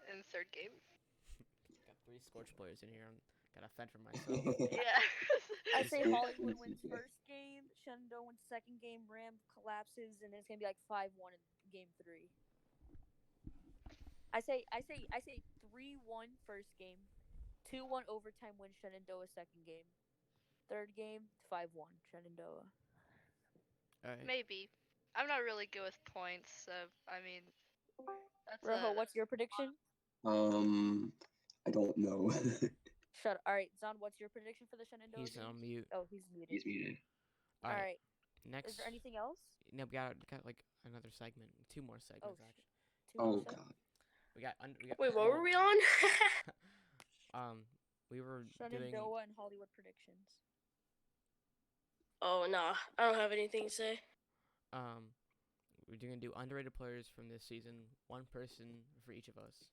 in the third game. Got 3 Scorch players in here. Gotta fend for myself. Yeah. I say Hollywood wins first game, Shenandoah wins second game, Ram collapses, and it's gonna be like 5-1 in game 3. I say 3-1 first game, 2-1 overtime win Shenandoah second game, third game 5-1 Shenandoah. All right. Maybe. I'm not really good with points, so I mean, that's Rojo, what's your prediction? I don't know. Shut up. All right, Zon, what's your prediction for the Shenandoah He's game? on mute. Oh, he's muted. He's muted. All All right. right. Next. Is there anything else? No, we got like another segment. 2 more segments actually. Two more Oh segments? god. We got. Wait, what were we on? We were doing. Shenandoah and Hollywood predictions. Oh, nah. I don't have anything to say. We're gonna do underrated players from this season. One person for each of us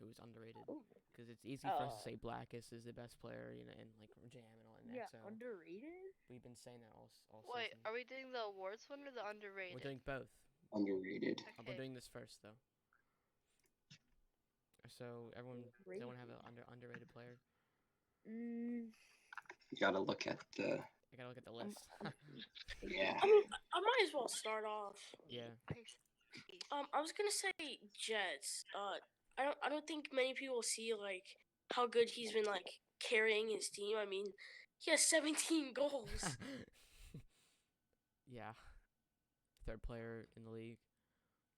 who is underrated. Because it's easy for us to say Blackus is the best player, and like Jam and all that. Yeah, So underrated? we've been saying that all Wait, season. are we doing the awards one or the underrated? We're doing both. Underrated. We're Okay. doing this first though. So everyone have an underrated player? You gotta look at the. I gotta look at the list. Yeah. I mean, I might as well start off. Yeah. I was gonna say Jets. I don't think many people see like how good he's been like carrying his team. I mean, he has 17 goals. Yeah. Third player in the league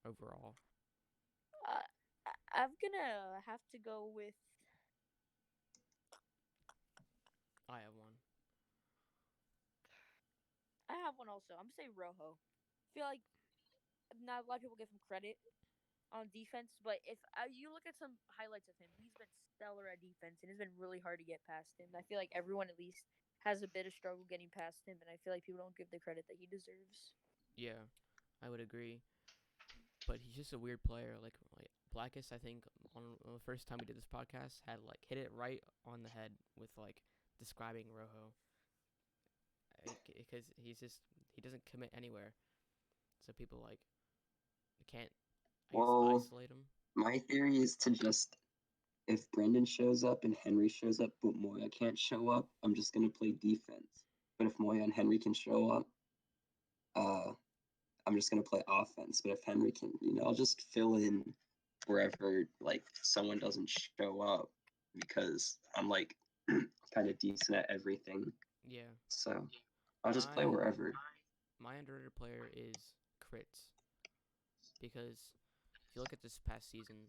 overall. I'm gonna have to go with. I have one. I have one also. I'm gonna say Rojo. I feel like not a lot of people give him credit on defense, but if you look at some highlights of him, he's been stellar at defense, and it's been really hard to get past him. I feel like everyone at least has a bit of struggle getting past him, and I feel like people don't give the credit that he deserves. Yeah, I would agree. But he's just a weird player. Like Blackus, I think on the first time we did this podcast had like hit it right on the head with like describing Rojo. Because he doesn't commit anywhere, so people like can't isolate him. My theory is to just, if Brendan shows up and Henry shows up, but Moia can't show up, I'm just gonna play defense. But if Moia and Henry can show up, I'm just gonna play offense. But if Henry can, I'll just fill in wherever like someone doesn't show up, because I'm like kind of decent at everything. Yeah. So I'll just play wherever. My underrated player is Crits, because if you look at this past season,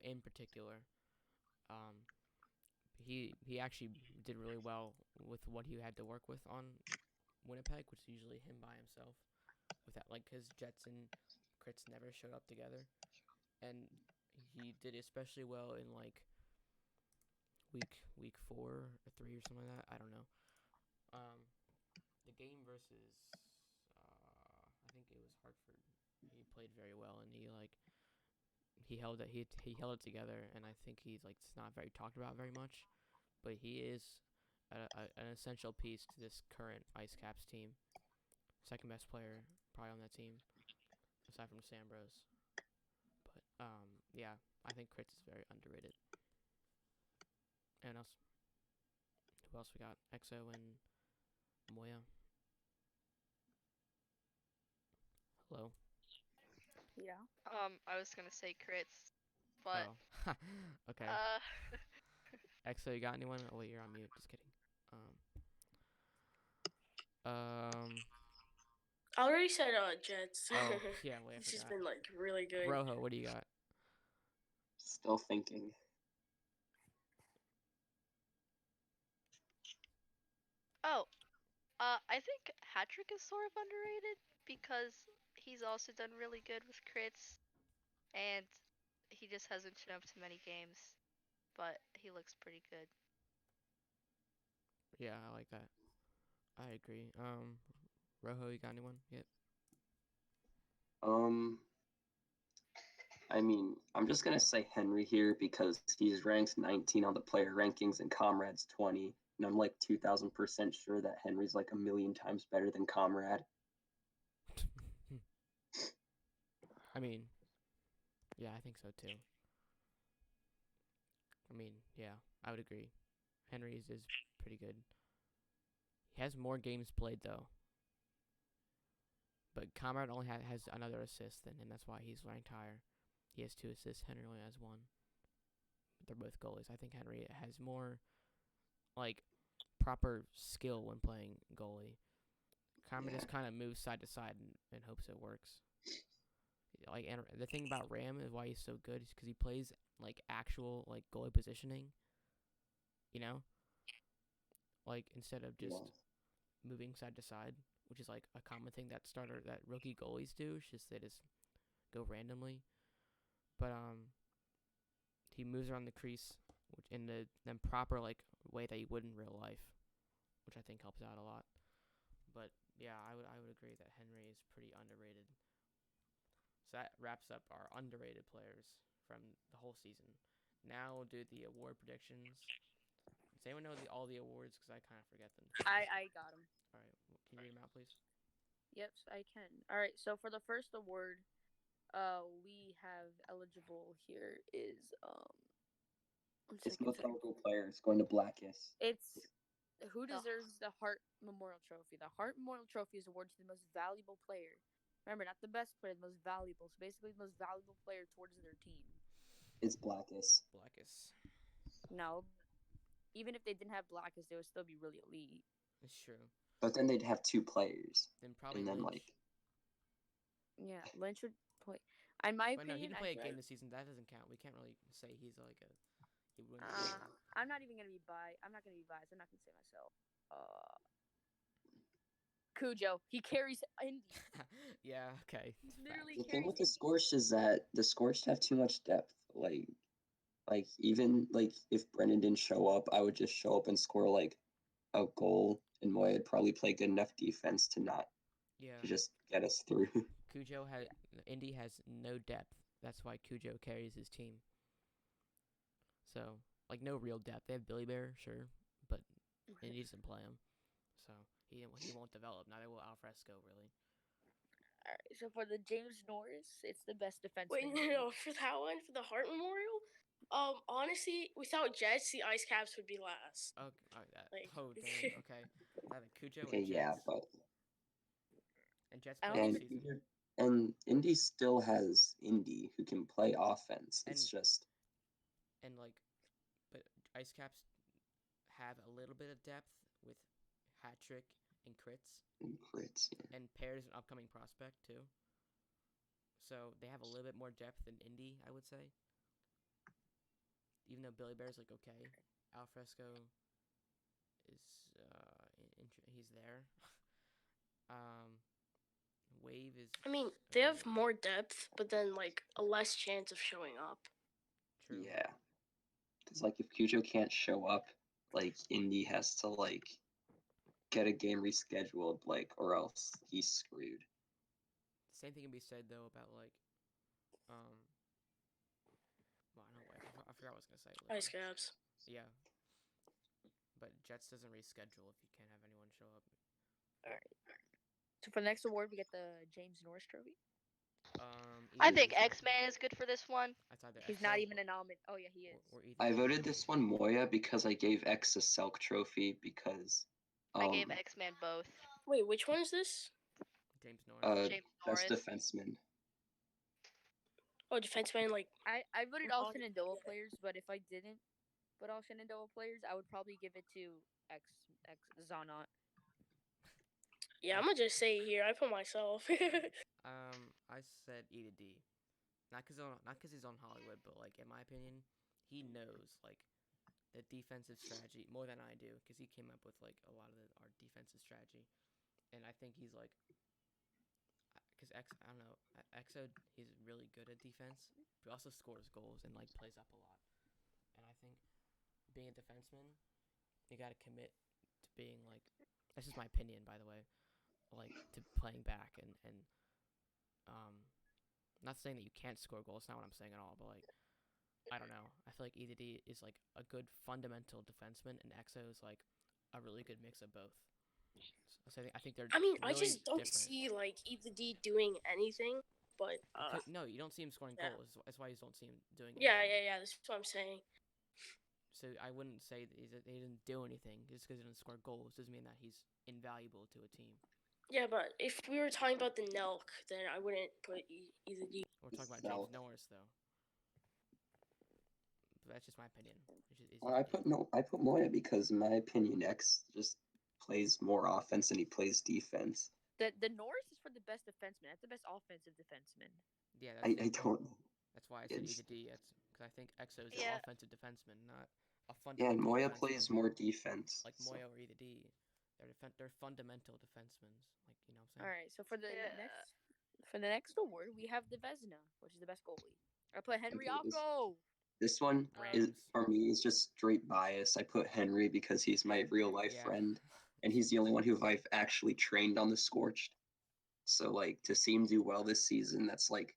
in particular, he actually did really well with what he had to work with on Winnipeg, which is usually him by himself. With that, like, because Jets and Crits never showed up together, and he did especially well in like week 4 or 3 or something like that. I don't know. The game versus I think it was Hartford. He played very well, and he held it together, and I think he's like it's not very talked about very much, but he is an essential piece to this current Ice Caps team. Second best player probably on that team, aside from Sambros. But yeah, I think Crits is very underrated. Anyone else? Who else we got? Exo and Moia. Hello. Yeah. I was gonna say Crits, but Oh. Okay. Exo, you got anyone? Oh wait, you're on mute. Just kidding. Um. I already said Jets. Oh, yeah. Wait, I He's just forgot. been like really good. Rojo, what do you got? Still thinking. Oh, I think Hatrick is sort of underrated because he's also done really good with crits, and he just hasn't shown up to many games, but he looks pretty good. Yeah, I like that. I agree. Rojo, you got anyone? Yep. I mean, I'm just gonna say Henry here because he's ranked 19 on the player rankings and Comrade's 20, and I'm like 2,000% sure that Henry's like a million times better than Comrade. I mean, yeah, I think so too. I mean, yeah, I would agree. Henry's is pretty good. He has more games played though. But Comrade only has another assist than him. That's why he's ranked higher. He has 2 assists. Henry only has 1. They're both goalies. I think Henry has more, like, proper skill when playing goalie. Comrade just kind of moves side to side and hopes it works. Like, and the thing about Ram is why he's so good is because he plays like actual like goalie positioning. You know, like instead of just moving side to side, which is like a common thing that rookie goalies do. It's just they just go randomly. But he moves around the crease, which in the proper like way that you would in real life, which I think helps out a lot. But yeah, I would agree that Henry is pretty underrated. So that wraps up our underrated players from the whole season. Now we'll do the award predictions. Does anyone know all the awards? Because I kind of forget them. I got them. All right, can you read them out, please? Yep, I can. All right, so for the first award, we have eligible here is It's most eligible players going to Blackest. It's who deserves the Hart Memorial Trophy. The Hart Memorial Trophy is awarded to the most valuable player. Remember, not the best player, the most valuable. So basically, the most valuable player towards their team. It's Blackest. Blackest. No, even if they didn't have Blackest, they would still be really elite. It's true. But then they'd have 2 players. Then probably and then Lynch. Yeah, Lynch would play. In my opinion, no, he didn't play a game this season. That doesn't count. We can't really say he's like a. He wouldn't. I'm not even gonna be biased. I'm not gonna be biased. I'm not gonna say myself. Cujo, he carries Indy. Yeah. Okay. Literally the thing with the Scorched is that the Scorched have too much depth. Like even like if Brendan didn't show up, I would just show up and score like a goal, and Moia would probably play good enough defense to just get us through. Indy has no depth. That's why Cujo carries his team. So like no real depth. They have Billy Bear, sure, but Indy doesn't play him, so he won't develop. Neither will Alfresco really. All right, so for the James Norris, it's the best defenseman. Wait, no, for that one, for the Hart Memorial, honestly, without Jets, the Ice Caps would be last. Okay, damn, okay. Now the Cujo Okay, and Jets. yeah, but and Jets play this season. And Indy still has Indy who can play offense. It's just but Ice Caps have a little bit of depth with hat-trick and crits. And Pear's an upcoming prospect too. So they have a little bit more depth than Indy, I would say. Even though Billy Bear's like okay, Alfresco is he's there. Wave is. I mean, they have more depth, but then like a less chance of showing up. True. Yeah, because like if Cujo can't show up, like Indy has to like get a game rescheduled, like, or else he's screwed. Same thing can be said though about like, well, I forgot what I was gonna say. Ice Caps. Yeah. But Jets doesn't reschedule if you can't have anyone show up. All right. So for the next award, we get the James Norris Trophy. I think X-Man is good for this one. He's not even a nominee. Oh yeah, he is. I voted this one Moia because I gave X a Selk trophy because I gave X-Man both. Wait, which one is this? James Norris. Best defenseman. Oh, defenseman, like I voted all Shenandoah players, but if I didn't put all Shenandoah players, I would probably give it to Xounaut. Yeah, I'm gonna just say it here. I put myself. I said E to D. Not because he's on Hollywood, but like in my opinion, he knows like the defensive strategy more than I do because he came up with like a lot of our defensive strategy, and I think he's like because I don't know, Exo he's really good at defense, but he also scores goals and like plays up a lot, and I think being a defenseman, you got to commit to being like that's just my opinion by the way, like to playing back and not saying that you can't score goals. It's not what I'm saying at all. But like, I don't know. I feel like E to D is like a good fundamental defenseman, and Exo is like a really good mix of both. So I think they're. I mean, really I just don't different. see like either D doing anything. But No, you don't see him scoring yeah. goals. That's why you don't see him doing. Yeah, anything. yeah, yeah. That's what I'm saying. So I wouldn't say that he didn't do anything just because he didn't score goals. Doesn't mean that he's invaluable to a team. Yeah, but if we were talking about the Nelk, then I wouldn't put either D. We're talking about James Norris though. But that's just my opinion. I put Moia because in my opinion X just plays more offense than he plays defense. The Norris is for the best defenseman. That's the best offensive defenseman. Yeah, I don't know. That's why I said E to D. That's because I think Exo is an offensive defenseman, not a fundamental. Yeah, and Moia defenseman. plays more defense. Like Moia or E to D, they're fundamental defensemen. Like you know what I'm saying. All right, so for the next award, we have the Vezina, which is the best goalie. I put Henry Occo. This one is for me is just straight bias. I put Henry because he's my real life friend, and he's the only one who I've actually trained on the Scorched. So like to see him do well this season, that's like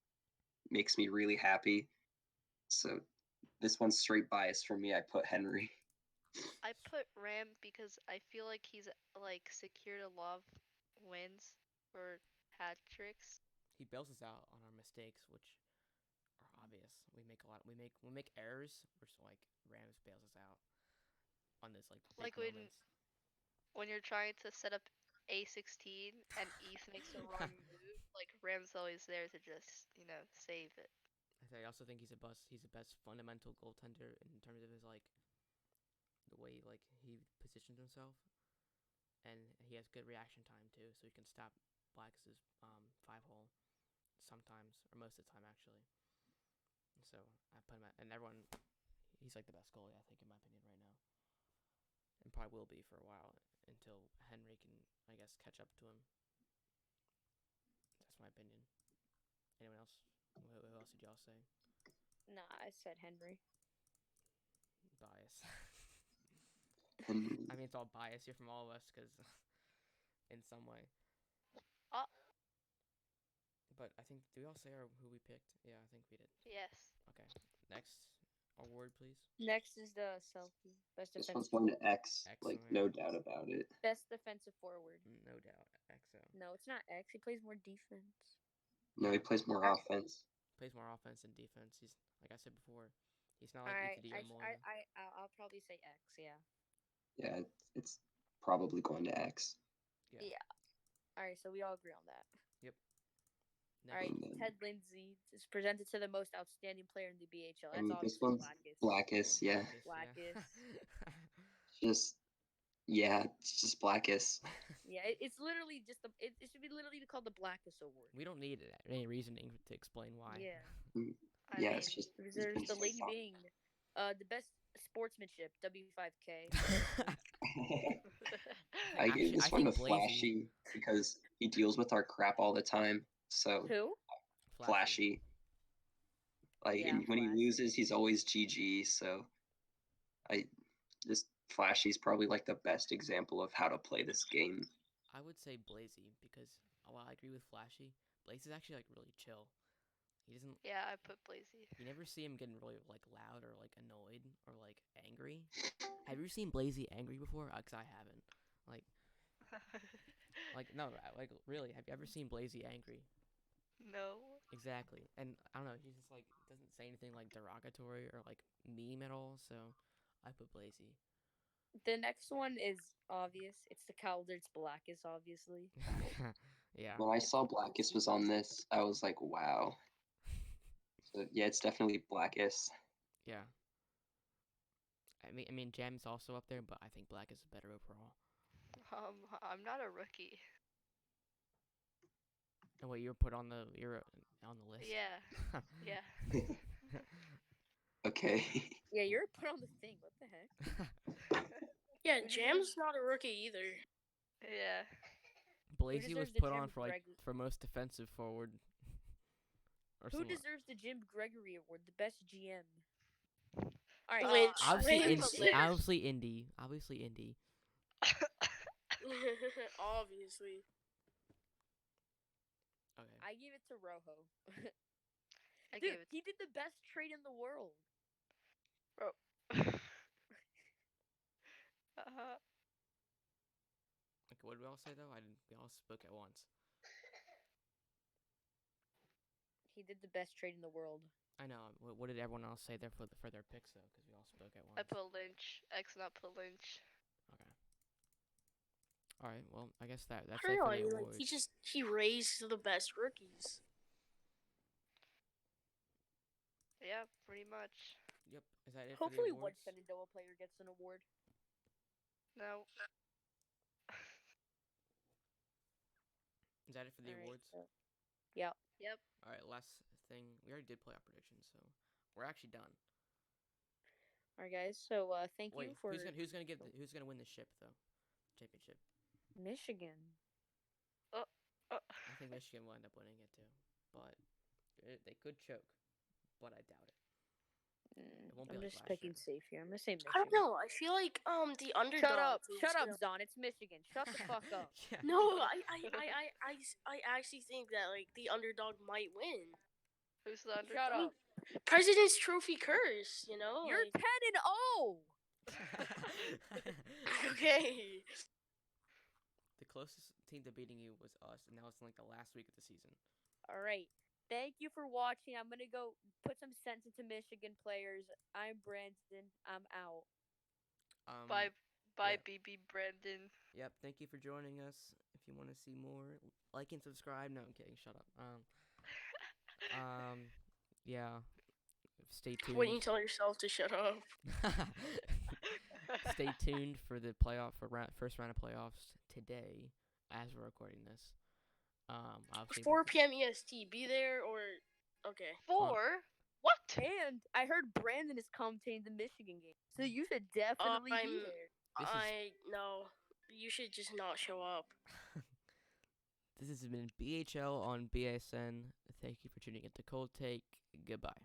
makes me really happy. So this one's straight bias for me. I put Henry. I put Ram because I feel like he's like secured a lot of wins for hat tricks. He bails us out on our mistakes, which are obvious. We make errors, which like Rams bails us out on this like big moments. When you're trying to set up A16 and East makes a wrong move, like Ram's always there to just save it. I also think he's the best fundamental goaltender in terms of his like the way like he positions himself, and he has good reaction time too, so he can stop Black's 5-hole sometimes or most of the time actually. So I put him at, and everyone, he's like the best goalie I think in my opinion right now, and probably will be for a while until Henry can I guess catch up to him. That's my opinion. Anyone else? Who else did y'all say? Nah, I said Henry. Bias. I mean, it's all bias here from all of us, because in some way. But I think, do we all say who we picked? Yeah, I think we did. Yes. Okay. Next award, please. Next is the selfie. Best this defensive. One's going to X. Like, no doubt about it. Best defensive forward. No doubt. Exo. No, it's not X. He plays more defense. No, he plays more offense. Plays more offense than defense. He's, like I said before, he's not like E to D or Moia. I'll probably say X, yeah. Yeah, it's probably going to X. Yeah. Alright, so we all agree on that. Yep. Alright, Ted Lindsay is presented to the most outstanding player in the BHL. That's this obviously one's Blackest, yeah. Blackest. It's just Blackest. Yeah, it's literally just it should be literally called the Blackest Award. We don't need any reasoning to explain why. Yeah. Yeah, it's just there's the lady being the best sportsmanship, W5K. I gave this one to Flashee because he deals with our crap all the time. So who? Flashee. Like when he loses, he's always GG. So Flashee's probably like the best example of how to play this game. I would say Blazy because while I agree with Flashee, Blaze is actually like really chill. He doesn't. Yeah, I put Blazy. You never see him getting really like loud or like annoyed or like angry. Have you seen Blazy angry before? Cause I haven't. No, like really. Have you ever seen Blazy angry? No. Exactly, and I don't know. He just like doesn't say anything like derogatory or like meme at all. So I put Blazy. The next one is obvious. It's the Calder's Blackest, obviously. Yeah. When I saw Blackest was on this, I was like, wow. So yeah, it's definitely Blackest. Yeah. I mean, Jam's also up there, but I think Black is better overall. I'm not a rookie. And what, you're put on the list? Yeah. Yeah. Okay. Yeah, you're put on the thing. What the heck? Yeah, Who Jam's not a rookie either. Yeah. Blazy was deserves the put on Jim for Greg- for most defensive forward. Or Who something. deserves the Jim Gregory Award? The best GM. All right. Lynch. Obviously Indy. Obviously Indy. Obviously. Okay. I give it to Rojo. I Dude, gave it. he did the best trade in the world. Okay, what did we all say though? We all spoke at once. He did the best trade in the world. I know. What did everyone else say there for their picks though? Because we all spoke at once. I put Lynch. Xounaut put Lynch. Okay. All right. Well, I guess that's it I for don't the know, awards. he raised the best rookies. Yeah, pretty much. Yep. Is that it Hopefully, for the one awards? Shenandoah player gets an award. No. Is that it for the All right, awards? so- yeah. Yep. All right. Last thing. We already did playoff predictions, so we're actually done. All right, guys. So thank Wait, you for who's gonna win the ship though? Championship. Michigan. I think Michigan will end up winning it too, but they could choke, but I doubt it. It won't be I'm like just last picking year. safe here. I'm gonna say Michigan. I don't know. I feel like the underdog. Shut up, is gonna- Zon. It's Michigan. Shut the fuck up. Yeah. No, I actually think that like the underdog might win. Who's the underdog? Shut up. President's Trophy curse, you know? You're like- 10-0. Okay. The closest team to beating you was us, and now it's in like the last week of the season. All right. Thank you for watching. I'm gonna go put some sense into Michigan players. I'm Brandon. I'm out. Bye, yeah. bbrandenn. Yep. Thank you for joining us. If you want to see more, like and subscribe. No, I'm kidding. Shut up. Yeah. Stay tuned. When you tell yourself to shut up. Stay tuned for the first round of playoffs today, as we're recording this. Obviously 4 p.m. EST. Be there or okay. 4? What? And I heard Brandon is commentating the Michigan game, so you should definitely be I'm- there. No. You should just not show up. This has been BHL on BSN. Thank you for tuning into Coldtake. Goodbye.